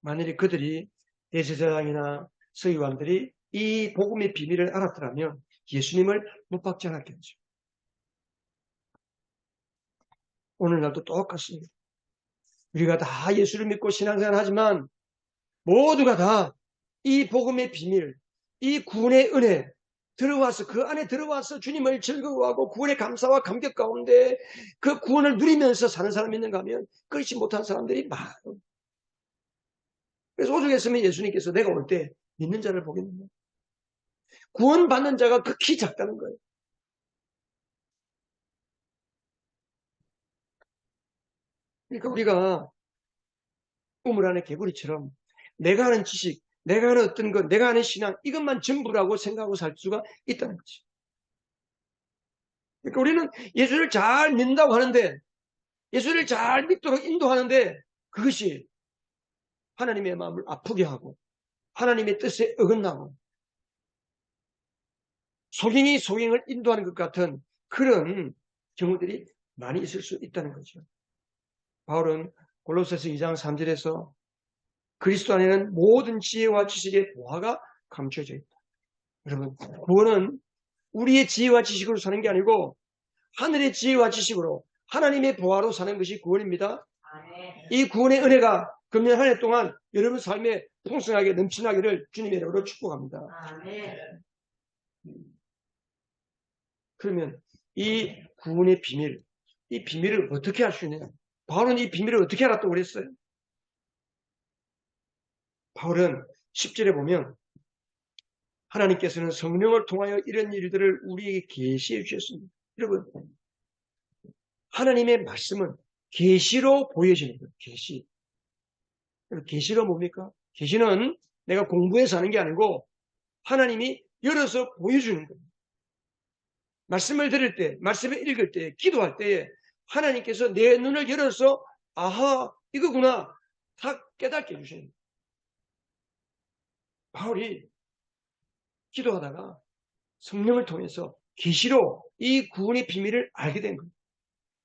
만일에 그들이, 대제사장이나 서기관들이 이 복음의 비밀을 알았더라면 예수님을 못 박지 않았겠죠. 오늘날도 똑같습니다. 우리가 다 예수를 믿고 신앙생활 하지만 모두가 다 이 복음의 비밀, 이 구원의 은혜 들어와서, 그 안에 들어와서 주님을 즐거워하고 구원의 감사와 감격 가운데 그 구원을 누리면서 사는 사람이 있는가 하면 그렇지 못한 사람들이 많아요. 그래서 오죽했으면 예수님께서 내가 올 때 믿는 자를 보겠느냐. 구원받는 자가 극히 작다는 거예요. 그러니까 우리가 우물 안에 개구리처럼 내가 하는 지식, 내가 하는 어떤 것, 내가 하는 신앙, 이것만 전부라고 생각하고 살 수가 있다는 거지. 그러니까 우리는 예수를 잘 믿는다고 하는데, 예수를 잘 믿도록 인도하는데, 그것이 하나님의 마음을 아프게 하고 하나님의 뜻에 어긋나고 소경이 소경을 인도하는 것 같은 그런 경우들이 많이 있을 수 있다는 거죠. 바울은 골로새서 2장 3절에서 그리스도 안에는 모든 지혜와 지식의 보화가 감춰져 있다. 여러분, 구원은 우리의 지혜와 지식으로 사는 게 아니고 하늘의 지혜와 지식으로 하나님의 보화로 사는 것이 구원입니다. 이 구원의 은혜가 금년 한 해 동안 여러분 삶에 풍성하게 넘치나기를 주님의 이름으로 축복합니다. 그러면 이 구원의 비밀, 이 비밀을 어떻게 알 수 있느냐? 바울은 이 비밀을 어떻게 알았다고 그랬어요? 바울은 10절에 보면 하나님께서는 성령을 통하여 이런 일들을 우리에게 계시해 주셨습니다. 여러분, 하나님의 말씀은 계시로 보여지는 거예요. 계시. 계시가 뭡니까? 계시는 내가 공부해서 하는 게 아니고 하나님이 열어서 보여주는 거예요. 말씀을 들을 때, 말씀을 읽을 때, 기도할 때에 하나님께서 내 눈을 열어서 아하, 이거구나 다 깨닫게 해주시는 거예요. 바울이 기도하다가 성령을 통해서 계시로 이 구원의 비밀을 알게 된 거예요.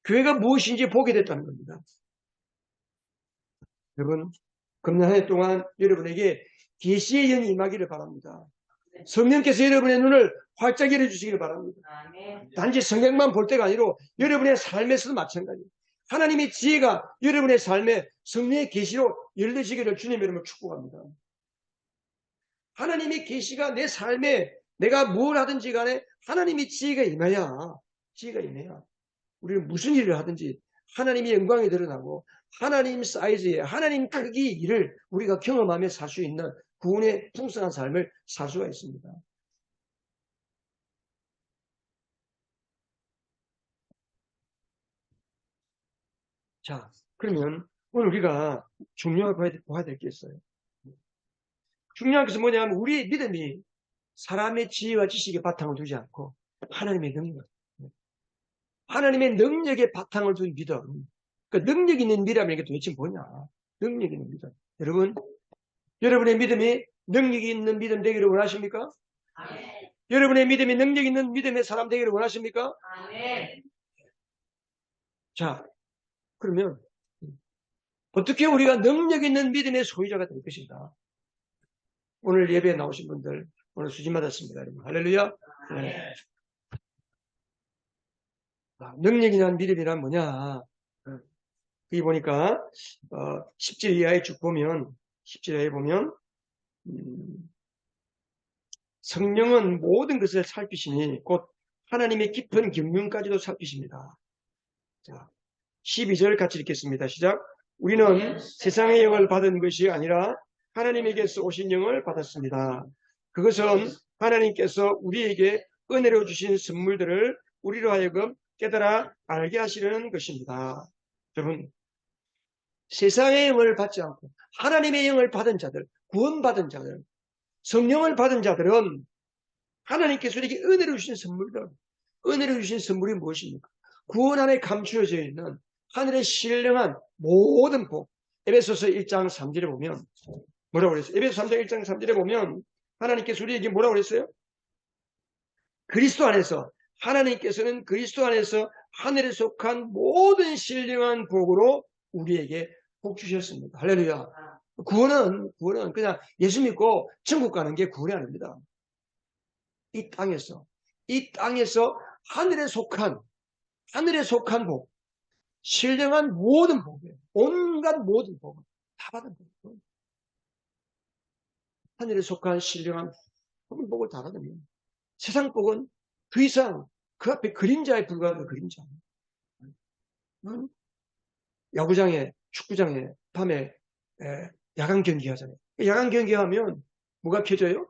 교회가 무엇인지 보게 됐다는 겁니다. 여러분, 금년 한 해 동안 여러분에게 계시의 영이 임하기를 바랍니다. 성령께서 여러분의 눈을 활짝 열어주시기를 바랍니다. 단지 성경만 볼 때가 아니라 여러분의 삶에서도 마찬가지예요. 하나님의 지혜가 여러분의 삶에 성령의 계시로 열려지기를 주님 여러분 축복합니다. 하나님의 계시가 내 삶에 내가 뭘 하든지 간에 하나님의 지혜가 임해야 우리는 무슨 일을 하든지 하나님의 영광이 드러나고 하나님 사이즈의 하나님 크기 일을 우리가 경험하며 살 수 있는 구원의 풍성한 삶을 살 수가 있습니다. 자, 그러면 오늘 우리가 중요하게 봐야 될 게 있어요. 중요한 것은 뭐냐면 우리의 믿음이 사람의 지혜와 지식에 바탕을 두지 않고 하나님의 능력에 바탕을 둔 믿음. 그 능력 있는 믿음이라는 게 도대체 뭐냐? 능력 있는 믿음. 여러분의 믿음이 능력 있는 믿음 되기를 원하십니까?
아멘.
여러분의 믿음이 능력 있는 믿음의 사람 되기를 원하십니까?
아멘.
자, 그러면 어떻게 우리가 능력 있는 믿음의 소유자가 될 것인가? 오늘 예배에 나오신 분들 오늘 수진 받았습니다. 여러분. 할렐루야. 네. 능력 있는 믿음이란 뭐냐? 여기 보니까 10절 이하에 쭉 보면 10절 이하에 보면 성령은 모든 것을 살피시니 곧 하나님의 깊은 경륜까지도 살피십니다. 자, 12절 같이 읽겠습니다. 시작. 우리는 세상의 영을 받은 것이 아니라 하나님에게서 오신 영을 받았습니다. 그것은 하나님께서 우리에게 은혜로 주신 선물들을 우리로 하여금 깨달아 알게 하시려는 것입니다. 여러분, 세상의 영을 받지 않고 하나님의 영을 받은 자들, 구원받은 자들, 성령을 받은 자들은 하나님께서 우리에게 은혜로 주신 선물들, 은혜로 주신 선물이 무엇입니까? 구원 안에 감추어져 있는 하늘의 신령한 모든 복. 에베소서 1장 3절에 보면 뭐라고 그랬어요? 에베소 3장 1장 3절에 보면 하나님께서 우리에게 뭐라고 그랬어요? 그리스도 안에서 하나님께서는 그리스도 안에서 하늘에 속한 모든 신령한 복으로 우리에게 복 주셨습니다. 할렐루야. 구원은 그냥 예수 믿고 천국 가는 게 구원이 아닙니다. 이 땅에서 하늘에 속한 복, 신령한 모든 복이에요. 온갖 모든 복을 다 받은 거예요. 하늘에 속한 신령한 복을 다 받으면 세상 복은 그 이상 그 앞에 그림자에 불과한 그림자. 야구장에, 축구장에 밤에 야간 경기하잖아요. 야간 경기하면 뭐가 켜져요?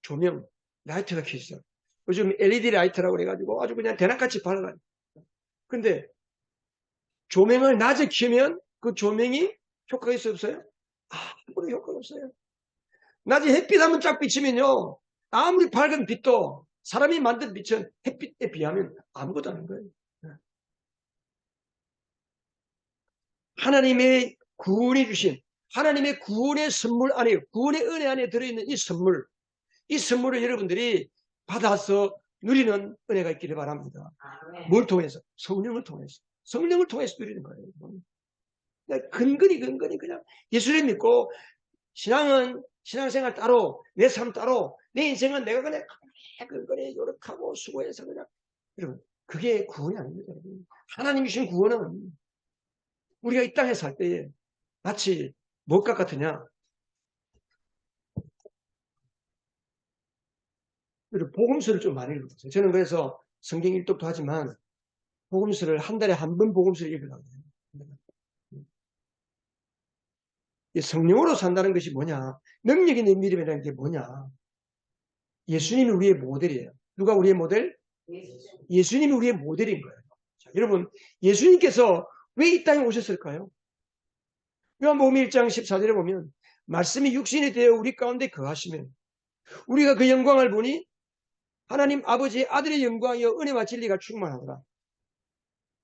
조명, 라이트가 켜져요. 요즘 LED 라이트라고 그래가지고 아주 그냥 대낮같이 밝아요. 근데 조명을 낮에 켜면 그 조명이 효과가 있어요, 없어요? 아무리 효과가 없어요. 낮에 햇빛 한번 쫙 비치면요, 아무리 밝은 빛도 사람이 만든 빛은 햇빛에 비하면 아무것도 아닌 거예요. 하나님의 구원이 주신 하나님의 구원의 선물 안에, 구원의 은혜 안에 들어있는 이 선물을 여러분들이 받아서 누리는 은혜가 있기를 바랍니다. 뭘 통해서? 성령을 통해서 누리는 거예요. 근근히 그냥 예수를 믿고 신앙생활 따로, 내 삶 따로, 내 인생은 내가 그냥 근근히 노력하고 수고해서 그냥, 여러분, 그게 구원이 아닙니다. 하나님이 주신 구원은 우리가 이 땅에 살 때에 마치 무엇과 같으냐? 복음서를 좀 많이 읽어보세요. 저는 그래서 성경 일독도 하지만 복음서를 한 달에 한 번 복음서를 읽으려고 해요. 성령으로 산다는 것이 뭐냐? 능력 있는 믿음이라는 게 뭐냐? 예수님이 우리의 모델이에요. 누가 우리의 모델? 예수님이 우리의 모델인 거예요. 자, 여러분, 예수님께서 왜 이 땅에 오셨을까요? 요한복음 1장 14절에 보면 말씀이 육신이 되어 우리 가운데 거하시면 우리가 그 영광을 보니 하나님 아버지의 아들의 영광이요 은혜와 진리가 충만하더라.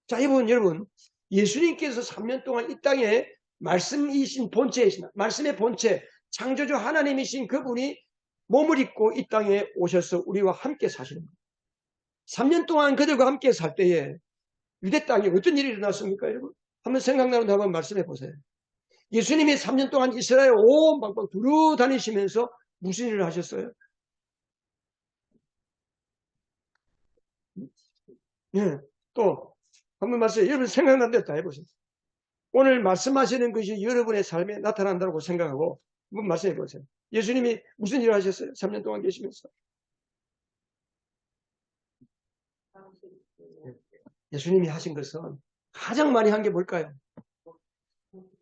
자, 여러분, 예수님께서 3년 동안 이 땅에 말씀이신 본체이신, 말씀의 본체, 창조주 하나님이신 그분이 몸을 입고 이 땅에 오셔서 우리와 함께 사시는 거예요. 3년 동안 그들과 함께 살 때에 유대 땅에 어떤 일이 일어났습니까, 여러분? 한번 생각나는 한번 말씀해 보세요. 예수님이 3년 동안 이스라엘 온 방방 두루 다니시면서 무슨 일을 하셨어요? 예, 또 한번 말씀해. 여러분 생각난다 해보세요. 오늘 말씀하시는 것이 여러분의 삶에 나타난다고 생각하고 한번 말씀해 보세요. 예수님이 무슨 일을 하셨어요? 3년 동안 계시면서. 예수님이 하신 것은 가장 많이 한 게 뭘까요?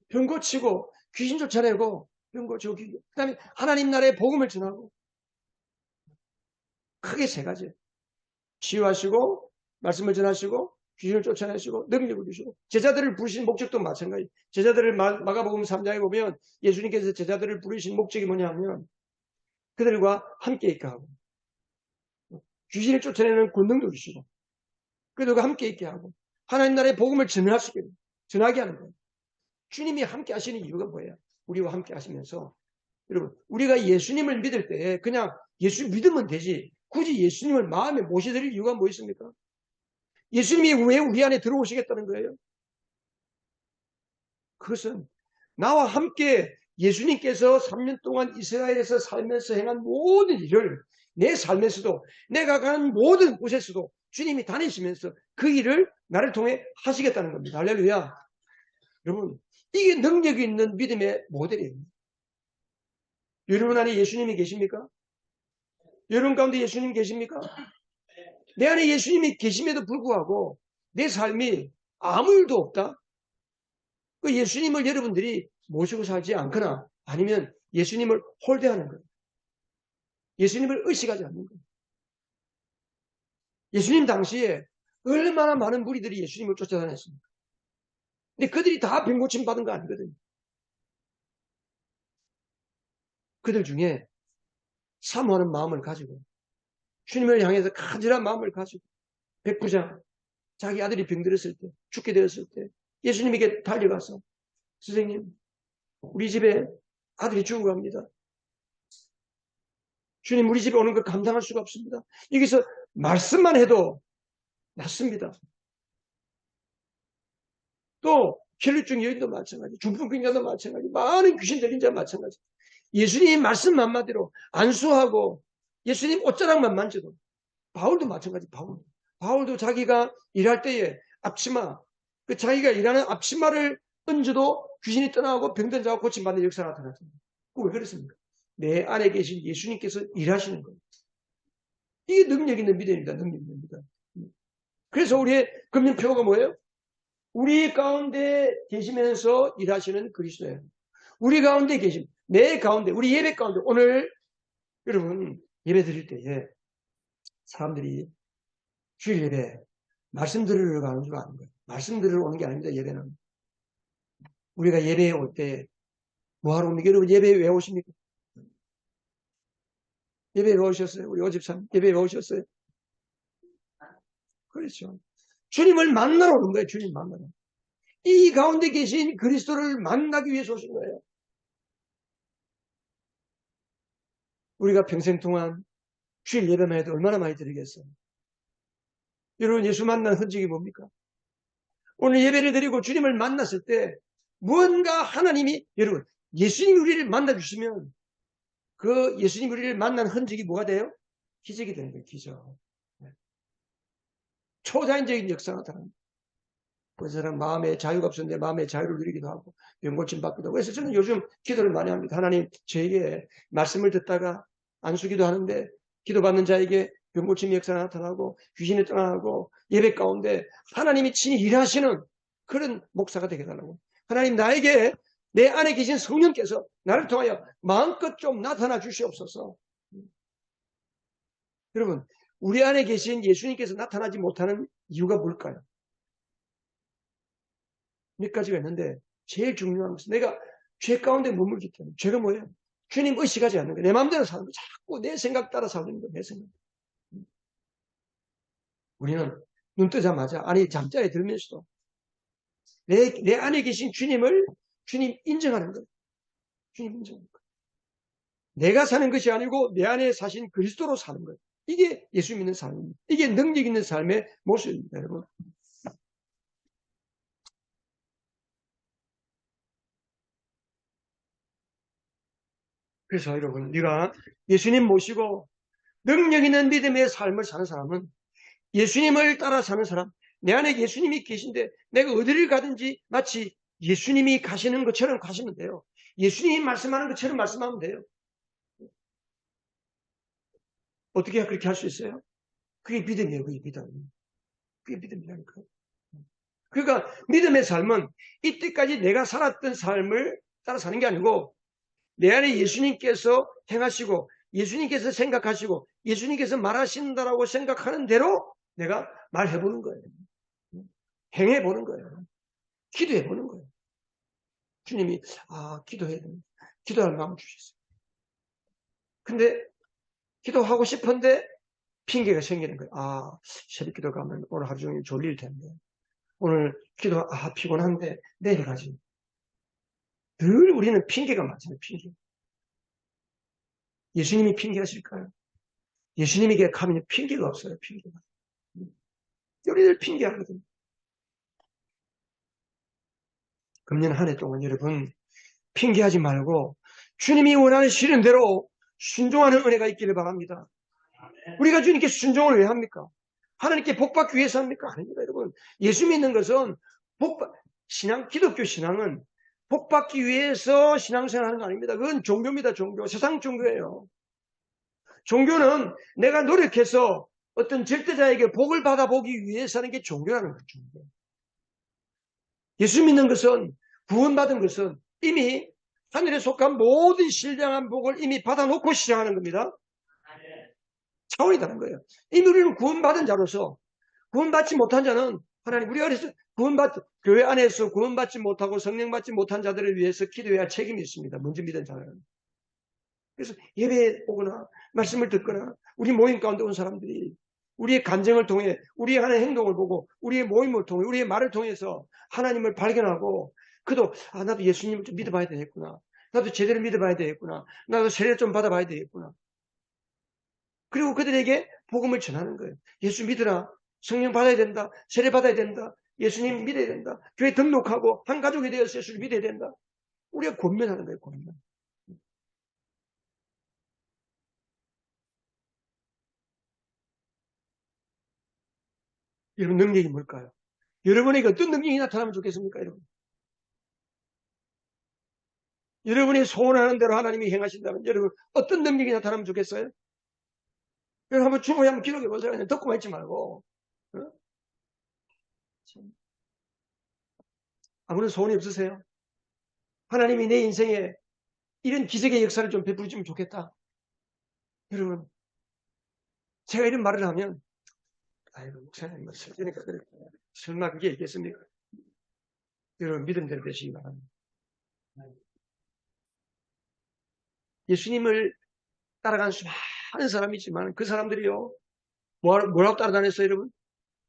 병 고치고 귀신 쫓아내고 병 고치고 그 다음에 하나님 나라의 복음을 전하고 크게 세 가지. 치유하시고 말씀을 전하시고 귀신을 쫓아내시고 능력을 주시고 제자들을 부르신 목적도 마찬가지. 제자들을 마가복음 3장에 보면 예수님께서 제자들을 부르신 목적이 뭐냐면 그들과 함께 있게 하고 귀신을 쫓아내는 권능도 주시고 그들과 함께 있게 하고 하나님 나라의 복음을 전하게 하는 거예요. 주님이 함께 하시는 이유가 뭐예요? 우리와 함께 하시면서 여러분 우리가 예수님을 믿을 때 그냥 예수 믿으면 되지 굳이 예수님을 마음에 모셔드릴 이유가 뭐 있습니까? 예수님이 왜 우리 안에 들어오시겠다는 거예요? 그것은 나와 함께 예수님께서 3년 동안 이스라엘에서 살면서 행한 모든 일을 내 삶에서도 내가 간 모든 곳에서도 주님이 다니시면서 그 일을 나를 통해 하시겠다는 겁니다. 할렐루야. 여러분 이게 능력 있는 믿음의 모델이에요. 여러분 안에 예수님이 계십니까? 여러분 가운데 예수님 계십니까? 내 안에 예수님이 계심에도 불구하고 내 삶이 아무 일도 없다? 그 예수님을 여러분들이 모시고 살지 않거나 아니면 예수님을 홀대하는 거예요. 예수님을 의식하지 않는 거예요. 예수님 당시에 얼마나 많은 무리들이 예수님을 쫓아다녔습니까? 근데 그들이 다 병고침 받은 거 아니거든요. 그들 중에 사모하는 마음을 가지고 주님을 향해서 간절한 마음을 가지고 백부장 자기 아들이 병들었을 때 죽게 되었을 때 예수님에게 달려가서 선생님 우리 집에 아들이 죽어갑니다. 주님 우리 집에 오는 걸 감당할 수가 없습니다. 여기서 말씀만 해도 낫습니다. 또 혈류증 여인도 마찬가지, 중풍병자도 마찬가지, 많은 귀신 들린 자 마찬가지. 예수님 말씀 한마디로 안수하고 예수님 옷자락만 만져도 바울도 마찬가지. 바울도 자기가 일할 때에 앞치마 그 자기가 일하는 앞치마를 얹어도 귀신이 떠나고 병든 자가 고침받는 역사가 나타났습니다. 왜 그렇습니까? 내 안에 계신 예수님께서 일하시는 거예요. 이게 능력 있는 믿음입니다. 능력 있는 믿음. 그래서 우리의 금융표가 뭐예요? 우리 가운데 계시면서 일하시는 그리스도예요. 우리 가운데 계신, 내 가운데, 우리 예배 가운데, 오늘 여러분 예배 드릴 때에 사람들이 주일 예배 말씀 들으러 가는 줄 아는 거예요. 말씀 들으러 오는 게 아닙니다. 예배는. 우리가 예배에 올 때 뭐하러 옵니까? 여러분 예배에 왜 오십니까? 예배에 왜 오셨어요? 우리 오집사님 예배에 왜 오셨어요? 그렇죠. 주님을 만나러 오는 거예요. 주님 만나러. 이 가운데 계신 그리스도를 만나기 위해서 오신 거예요. 우리가 평생 동안 주일 예배만 해도 얼마나 많이 드리겠어요? 여러분 예수 만난 흔적이 뭡니까? 오늘 예배를 드리고 주님을 만났을 때 무언가 하나님이 여러분 예수님이 우리를 만나주시면 그 예수님이 우리를 만난 흔적이 뭐가 돼요? 기적이 되는 거예요. 기적. 초자연적인 역사가 나타납니다. 그 사람 마음의 자유가 없었는데 마음의 자유를 누리기도 하고 병고침 받기도 하고 그래서 저는 요즘 기도를 많이 합니다. 하나님 저에게 말씀을 듣다가 안수기도 하는데 기도받는 자에게 병고침의 역사가 나타나고 귀신이 떠나고 예배 가운데 하나님이 친히 일하시는 그런 목사가 되게 해달라고. 하나님 나에게 내 안에 계신 성령께서 나를 통하여 마음껏 좀 나타나 주시옵소서. 여러분 우리 안에 계신 예수님께서 나타나지 못하는 이유가 뭘까요? 몇 가지가 있는데 제일 중요한 것은 내가 죄 가운데 머물기 때문에. 죄가 뭐예요? 주님 의식하지 않는 거예요. 내 마음대로 사는 거예요. 자꾸 내 생각 따라 사는 거예요. 내 생각. 우리는 눈 뜨자마자 아니 잠자리에 들면서도 내 안에 계신 주님을 주님 인정하는 거예요. 주님 인정하는 거예요. 내가 사는 것이 아니고 내 안에 사신 그리스도로 사는 거예요. 이게 예수 믿는 삶입니다. 이게 능력 있는 삶의 모습입니다, 여러분. 그래서 여러분, 네가 예수님 모시고 능력 있는 믿음의 삶을 사는 사람은 예수님을 따라 사는 사람, 내 안에 예수님이 계신데 내가 어디를 가든지 마치 예수님이 가시는 것처럼 가시면 돼요. 예수님이 말씀하는 것처럼 말씀하면 돼요. 어떻게 그렇게 할 수 있어요? 그게 믿음이에요. 그게 믿음. 그게 믿음이라니까요. 그러니까 믿음의 삶은 이때까지 내가 살았던 삶을 따라 사는 게 아니고 내 안에 예수님께서 행하시고 예수님께서 생각하시고 예수님께서 말하신다라고 생각하는 대로 내가 말해보는 거예요. 행해보는 거예요. 기도해보는 거예요. 주님이 기도해야 됩니다. 기도할 마음 주셨어요. 근데 기도하고 싶은데 핑계가 생기는 거예요. 새벽 기도 가면 오늘 하루 종일 졸릴 텐데 오늘 기도 피곤한데 내일 가지. 늘 우리는 핑계가 많잖아요. 핑계. 예수님이 핑계하실까요? 예수님에게 가면 핑계가 없어요. 핑계가. 우리들 핑계하거든요. 금년 한 해 동안 여러분 핑계하지 말고 주님이 원하시는 대로 순종하는 은혜가 있기를 바랍니다. 우리가 주님께 순종을 왜 합니까? 하나님께 복받기 위해서 합니까? 아닙니다, 여러분. 예수 믿는 것은 기독교 신앙은 복받기 위해서 신앙생활하는 거 아닙니다. 그건 종교입니다, 종교. 세상 종교예요. 종교는 내가 노력해서 어떤 절대자에게 복을 받아보기 위해서 하는 게 종교라는 거죠. 예수 믿는 것은 구원받은 것은 이미 하늘에 속한 모든 신령한 복을 이미 받아놓고 시작하는 겁니다. 차원이 다른 거예요. 이미 우리는 구원받은 자로서 구원받지 못한 자는 하나님 우리가 그래서 교회 안에서 구원받지 못하고 성령 받지 못한 자들을 위해서 기도해야 할 책임이 있습니다. 먼저 믿은 자는. 그래서 예배에 오거나 말씀을 듣거나 우리 모임 가운데 온 사람들이 우리의 간증을 통해 우리의 하는 행동을 보고 우리의 모임을 통해 우리의 말을 통해서 하나님을 발견하고 그도 나도 예수님을 좀 믿어봐야 되겠구나. 나도 제대로 믿어봐야 되겠구나. 나도 세례 좀 받아봐야 되겠구나. 그리고 그들에게 복음을 전하는 거예요. 예수 믿으라. 성령 받아야 된다. 세례 받아야 된다. 예수님 믿어야 된다. 교회 등록하고 한 가족이 되어서 예수를 믿어야 된다. 우리가 권면하는 거예요. 권면. 여러분 능력이 뭘까요? 여러분에게 어떤 능력이 나타나면 좋겠습니까? 여러분이 소원하는 대로 하나님이 행하신다면 여러분 어떤 능력이 나타나면 좋겠어요? 여러분 한번 충분히 한번 기록해 보세요. 그냥 듣고만 있지 말고. 아무런 소원이 없으세요? 하나님이 내 인생에 이런 기적의 역사를 좀 베풀어주면 좋겠다. 여러분 제가 이런 말을 하면 목사님 뭐 설교니까 그래. 설마 그게 있겠습니까? 여러분 믿음대로 되시기 바랍니다. 예수님을 따라간 수많은 사람이 있지만 그 사람들이요 뭐라고 따라다녔어요 여러분?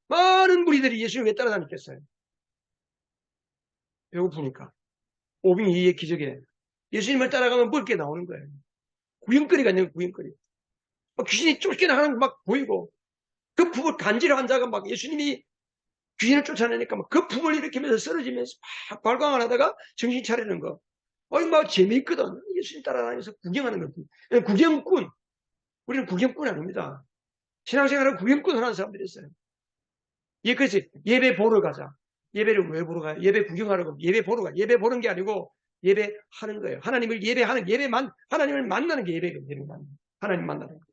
많은 무리들이 예수님을 왜 따라다녔겠어요? 배고프니까. 오병이의 기적에 예수님을 따라가면 먹을 게 나오는 거예요. 구경거리가 있는 구경거리. 귀신이 쫓겨나가는 거 막 보이고 그 품을 간지러한 자가 막 예수님이 귀신을 쫓아내니까 막 그 품을 일으키면서 쓰러지면서 막 발광을 하다가 정신 차리는 거. 막 재미있거든. 예수님 따라다니면서 구경하는 거지. 구경꾼. 우리는 구경꾼 아닙니다. 신앙생활은 구경꾼 하는 사람들이 있어요. 그래서 예배 보러 가자. 예배를 왜 보러 가요? 예배 구경하러 가요. 예배 보러 가요. 예배 보는 게 아니고 예배하는 거예요. 하나님을 예배하는, 하나님을 만나는 게 예배거든요. 하나님 만나는 거.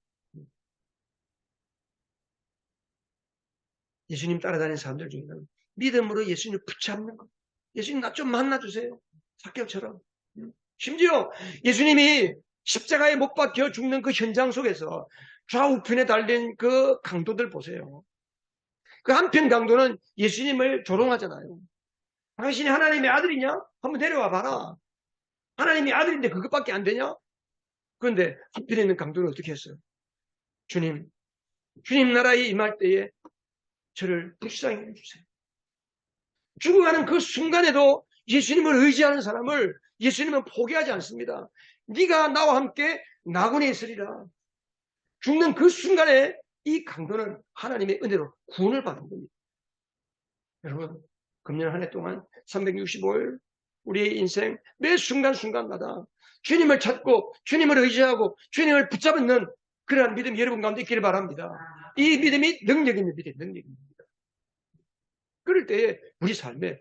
예수님 따라다니는 사람들 중에는 믿음으로 예수님을 붙잡는 거. 예수님 나 좀 만나주세요. 사개오처럼. 심지어 예수님이 십자가에 못 박혀 죽는 그 현장 속에서 좌우편에 달린 그 강도들 보세요. 그 한편 강도는 예수님을 조롱하잖아요. 당신이 하나님의 아들이냐? 한번 내려와 봐라. 하나님의 아들인데 그것밖에 안 되냐? 그런데 한편에 있는 강도는 어떻게 했어요? 주님 나라에 임할 때에 저를 불쌍히 해주세요. 죽어가는 그 순간에도 예수님을 의지하는 사람을 예수님은 포기하지 않습니다. 네가 나와 함께 낙원에 있으리라. 죽는 그 순간에 이 강도는 하나님의 은혜로 구원을 받은 겁니다. 여러분, 금년 한 해 동안 365일 우리의 인생 매 순간순간마다 주님을 찾고 주님을 의지하고 주님을 붙잡는 그러한 믿음이 여러분 가운데 있기를 바랍니다. 이 믿음이 능력입니다. 능력입니다. 그럴 때에 우리 삶에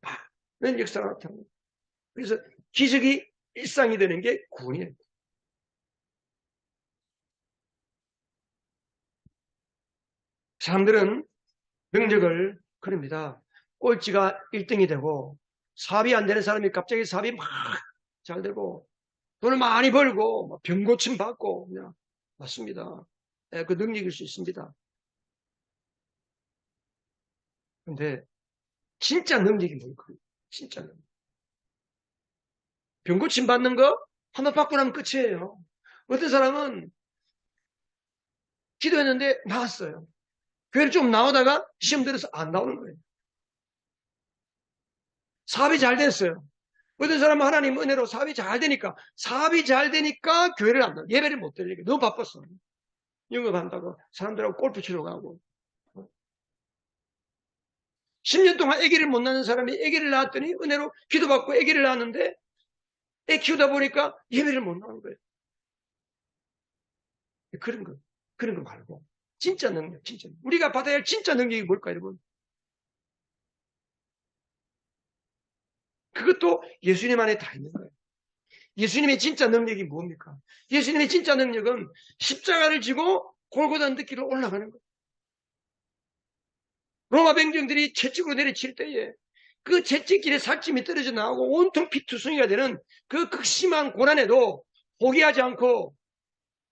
많은 역사가 나타납니다. 그래서 기적이 일상이 되는 게 구원이에요. 사람들은 능력을 그럽니다. 꼴찌가 1등이 되고 사업이 안 되는 사람이 갑자기 사업이 막 잘 되고 돈을 많이 벌고 병 고침 받고 그냥 맞습니다. 그 능력일 수 있습니다. 근데 진짜 능력이 뭘까요? 진짜 능력. 병 고침 받는 거 한번 받고 나면 끝이에요. 어떤 사람은 기도했는데 나왔어요. 교회를 좀 나오다가 시험 들어서 안 나오는 거예요. 사업이 잘 됐어요. 어떤 사람은 하나님 은혜로 사업이 잘 되니까 교회를 안 나와. 예배를 못 드리니까 너무 바빴어. 영업한다고 사람들하고 골프 치러 가고 10년 동안 아기를 못 낳는 사람이 아기를 낳았더니 은혜로 기도받고 아기를 낳았는데 애 키우다 보니까 예배를 못 나오는 거예요. 그런 거 말고 진짜 능력, 진짜 우리가 받아야 할 진짜 능력이 뭘까 여러분? 그것도 예수님 안에 다 있는 거예요. 예수님의 진짜 능력이 뭡니까? 예수님의 진짜 능력은 십자가를 지고 골고다 느끼러 올라가는 거예요. 로마 병정들이 채찍으로 내리칠 때에 그 채찍질에 살찜이 떨어져 나오고 온통 피투성이가 되는 그 극심한 고난에도 포기하지 않고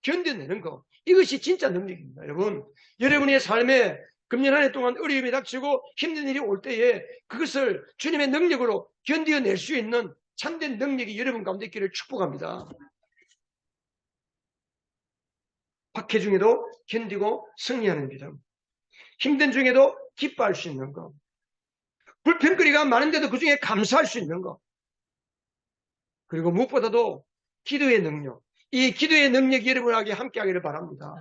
견뎌내는 거. 이것이 진짜 능력입니다. 여러분, 여러분의 삶에 금년 한 해 동안 어려움이 닥치고 힘든 일이 올 때에 그것을 주님의 능력으로 견뎌낼 수 있는 참된 능력이 여러분 가운데 있기를 축복합니다. 박해 중에도 견디고 승리하는 믿음. 힘든 중에도 기뻐할 수 있는 것. 불평거리가 많은데도 그 중에 감사할 수 있는 것. 그리고 무엇보다도 기도의 능력. 이 기도의 능력이 여러분에게 함께 하기를 바랍니다.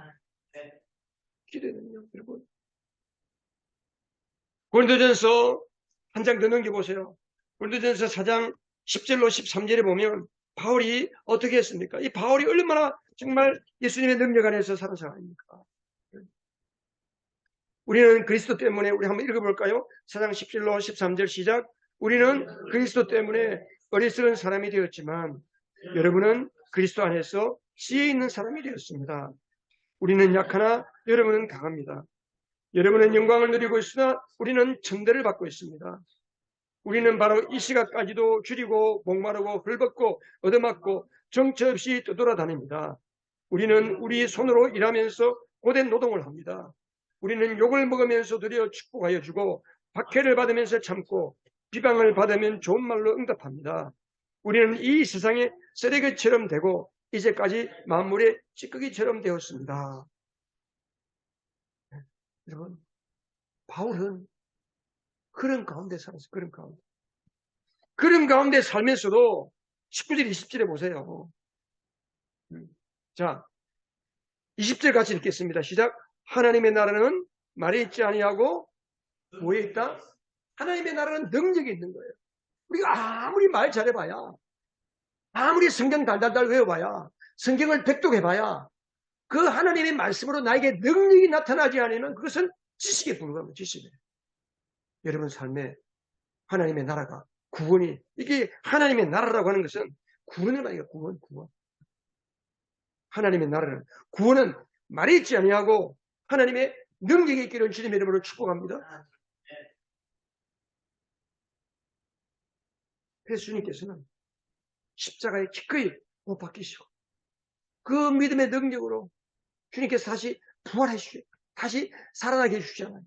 기도의 능력, 여러분. 고린도전서 한 장 더 넘겨보세요. 고린도전서 4장 10절로 13절에 보면 바울이 어떻게 했습니까? 이 바울이 얼마나 정말 예수님의 능력 안에서 사는 사람입니까? 우리는 그리스도 때문에 우리 한번 읽어볼까요? 4장 10절로 13절 시작. 우리는 그리스도 때문에 어리석은 사람이 되었지만 여러분은 그리스도 안에서 지혜 있는 사람이 되었습니다. 우리는 약하나 여러분은 강합니다. 여러분은 영광을 누리고 있으나 우리는 천대를 받고 있습니다. 우리는 바로 이 시각까지도 줄이고 목마르고 헐벗고 얻어맞고 정처 없이 떠돌아다닙니다. 우리는 우리 손으로 일하면서 고된 노동을 합니다. 우리는 욕을 먹으면서 드려 축복하여 주고 박해를 받으면서 참고 비방을 받으면 좋은 말로 응답합니다. 우리는 이 세상에 쓰레기처럼 되고 이제까지 만물의 찌꺼기처럼 되었습니다. 여러분, 바울은 그런 가운데 살았어요. 그런 가운데 살면서도 19절, 20절에 보세요. 자, 20절 같이 읽겠습니다. 시작. 하나님의 나라는 말에 있지 아니하고 뭐에 있다? 하나님의 나라는 능력이 있는 거예요. 우리가 아무리 말 잘해봐야, 아무리 성경 달달달 외워봐야, 성경을 백독해봐야 그 하나님의 말씀으로 나에게 능력이 나타나지 않으면 그것은 지식에 불과합니다. 지식에. 여러분 삶에 하나님의 나라가 구원이 이게 하나님의 나라라고 하는 것은 구원은 아니고 구원. 하나님의 나라는 구원은 말이 있지 아니하고 하나님의 능력이 있기를 주님의 이름으로 축복합니다. 예수님께서는 십자가에 기꺼이 못 박히시고 그 믿음의 능력으로 주님께서 다시 부활해 주시고 다시 살아나게 해주시잖아요.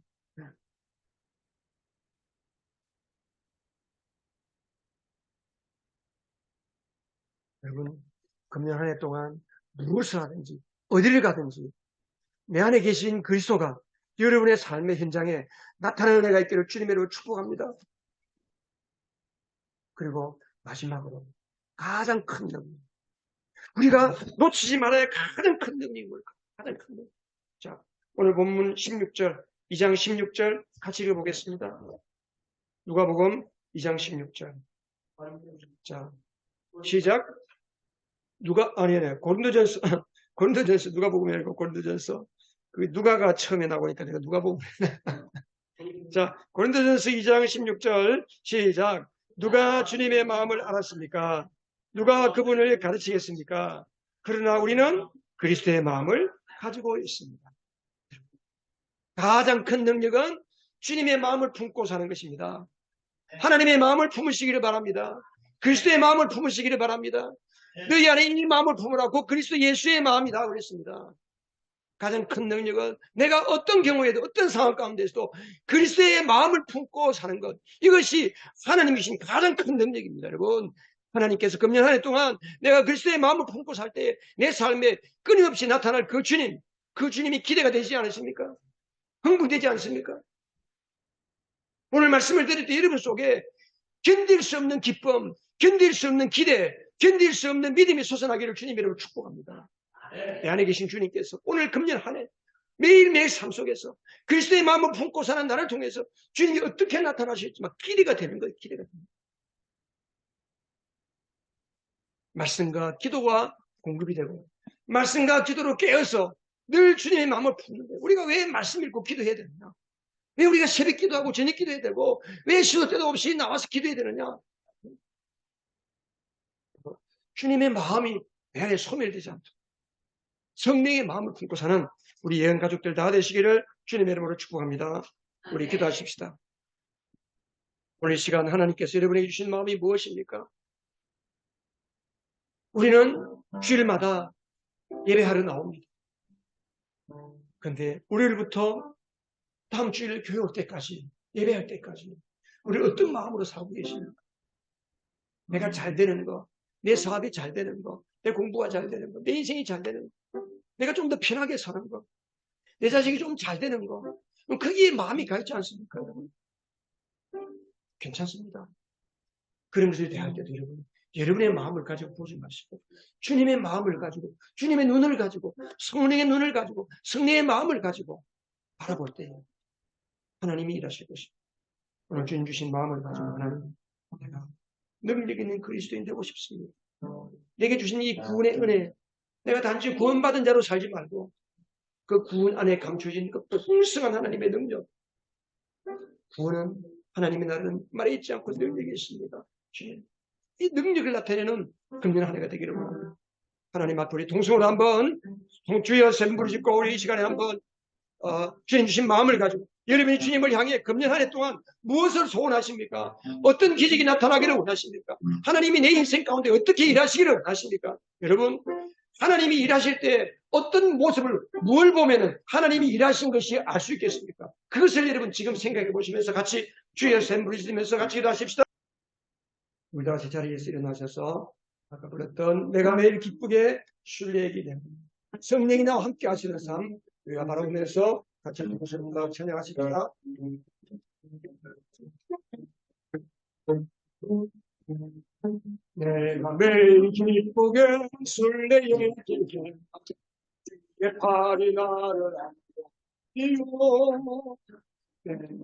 여러분, 금년 한 해 동안 무엇을 하든지 어디를 가든지 내 안에 계신 그리스도가 여러분의 삶의 현장에 나타나는 은혜가 있기를 주님의 이름으로 축복합니다. 그리고 마지막으로 가장 큰 능력, 우리가 놓치지 말아야 할 가장 큰 능력이 뭘까? 가장 큰 능력. 자, 오늘 본문 16절, 2장 16절 같이 읽어보겠습니다. 누가복음 2장 16절. 자, 시작. 고린도전서 고린도전서 누가복음이 아니고 고린도전서. 그 누가가 처음에 나오니까 내가 누가복음. 자, 고린도전서 2장 16절 시작. 누가 주님의 마음을 알았습니까? 누가 그분을 가르치겠습니까? 그러나 우리는 그리스도의 마음을 가지고 있습니다. 가장 큰 능력은 주님의 마음을 품고 사는 것입니다. 하나님의 마음을 품으시기를 바랍니다. 그리스도의 마음을 품으시기를 바랍니다. 너희 안에 이 마음을 품으라고 그리스도 예수의 마음이다 그랬습니다. 가장 큰 능력은 내가 어떤 경우에도 어떤 상황 가운데서도 그리스도의 마음을 품고 사는 것, 이것이 하나님이신 가장 큰 능력입니다. 여러분, 하나님께서 금년 한 해 동안 내가 그리스도의 마음을 품고 살 때 내 삶에 끊임없이 나타날 그 주님이 기대가 되지 않으십니까? 흥분되지 않습니까? 오늘 말씀을 드릴 때 여러분 속에 견딜 수 없는 기쁨, 견딜 수 없는 기대, 견딜 수 없는 믿음이 솟아나기를 주님 이름으로 축복합니다. 내 안에 계신 주님께서 오늘 금년 한 해 매일매일 삶 속에서 그리스도의 마음을 품고 사는 나를 통해서 주님이 어떻게 나타나실지 막 기대가 되는 거예요. 기대가 됩니다. 말씀과 기도가 공급이 되고 말씀과 기도로 깨어서 늘 주님의 마음을 품는 거예요. 우리가 왜 말씀 읽고 기도해야 되느냐? 왜 우리가 새벽 기도하고 저녁 기도해야 되고 왜 시도 때도 없이 나와서 기도해야 되느냐? 주님의 마음이 내 안에 소멸되지 않도록 성령의 마음을 품고 사는 우리 예언 가족들 다 되시기를 주님의 이름으로 축복합니다. 우리 기도하십시다. 오늘 이 시간 하나님께서 여러분에게 주신 마음이 무엇입니까? 우리는 주일마다 예배하러 나옵니다. 그런데 우리로부터 다음 주일 교회 올 때까지, 예배할 때까지 우리 어떤 마음으로 살고 계십니까? 내가 잘 되는 거, 내 사업이 잘 되는 거, 내 공부가 잘 되는 거, 내 인생이 잘 되는 거, 내가 좀 더 편하게 사는 거, 내 자식이 좀 잘 되는 거, 거기에 마음이 가 있지 않습니까? 괜찮습니다. 그런 것을 대할 때도 여러분의 마음을 가지고 보지 마시고 주님의 마음을 가지고 주님의 눈을 가지고 성령의 눈을 가지고 성령의 마음을 가지고 바라볼 때 하나님이 일하실 것입니다. 오늘 주님 주신 마음을 가지고 하나님, 내가 능력 있는 그리스도인 되고 싶습니다. 내게 주신 이 구원의 은혜, 내가 단지 구원받은 자로 살지 말고 그 구원 안에 감춰진 그 풍성한 하나님의 능력, 구원은 하나님의 나라는 말에 있지 않고 능력이 있습니다. 주님, 이 능력을 나타내는 금년 한 해가 되기를 원합니다. 하나님 앞에 우리 동성으로 한번 주여 샘 부르짖고 우리 이 시간에 한번 주님 주신 마음을 가지고 여러분이 주님을 향해 금년 한 해 동안 무엇을 소원하십니까? 어떤 기적이 나타나기를 원하십니까? 하나님이 내 인생 가운데 어떻게 일하시기를 원하십니까? 여러분, 하나님이 일하실 때 어떤 모습을 뭘 보면은 하나님이 일하신 것이 알 수 있겠습니까? 그것을 여러분 지금 생각해 보시면서 같이 주여 샘 부르짖으면서 같이 기도하십시다. 우리 다 같이 자리에서 일어나셔서 아까 불렀던 내가 매일 기쁘게 순례하게 됩니다. 성령이 나와 함께 하시는 삶 우리가 바라보면서 같이 하시면서 찬양하십시다. 내가 매일 기쁘게 순례하게 주의 팔이 나를 안고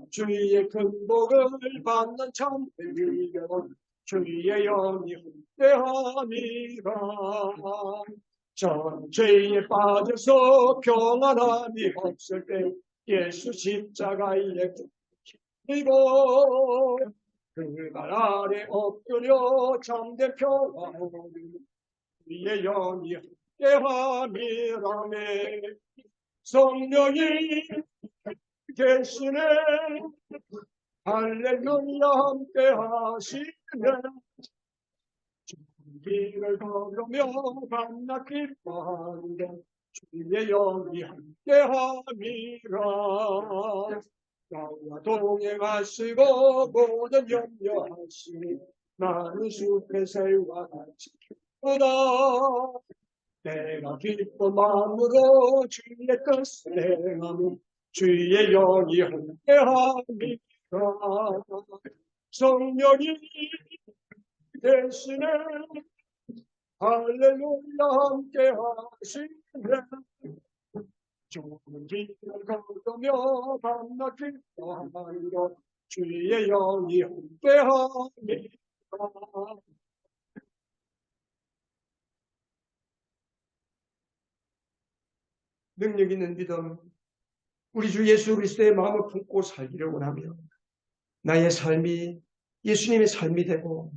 주의 큰 복을 받는 참 의견은 주의 영이 함께함이라. 전 죄에 빠져서 평안함이 없을 때 예수 십자가에 죽이고 그발 아래 엎드려 잠든 평안을 주의 영이 함께함이라네. 성령이 계시네. 할렐루야 함께 하시네. 주님을 걸으며 밤낮 기뻐하는데 주의 영이 함께 함이라. 나와 동행하시고 모든 염려하시니 나는 숲의 새와 같이 기쁘다. 내가 기쁜 마음으로 주의 뜻을 행하며 주의 영이 함께합니다. 성령이 대신에 할렐루야 함께하시네. 주님을 걸으며 밤낮 기도하며 주의 영이 함께합니다. 능력 있는 믿음, 우리 주 예수 그리스도의 마음을 품고 살기를 원하며 나의 삶이 예수님의 삶이 되고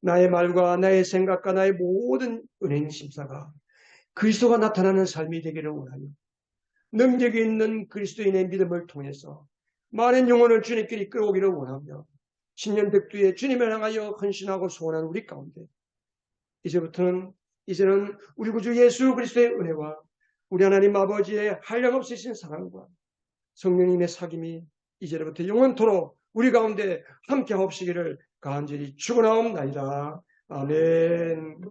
나의 말과 나의 생각과 나의 모든 은행 심사가 그리스도가 나타나는 삶이 되기를 원하며 능력이 있는 그리스도인의 믿음을 통해서 많은 영혼을 주님께 이끌어오기를 원하며 신년 덕두에 주님을 향하여 헌신하고 소원한 우리 가운데 이제는 우리 구주 예수 그리스도의 은혜와 우리 하나님 아버지의 한량없으신 사랑과 성령님의 사귐이 이제부터 영원토록 우리 가운데 함께 하옵시기를 간절히 축원하옵나이다. 아멘.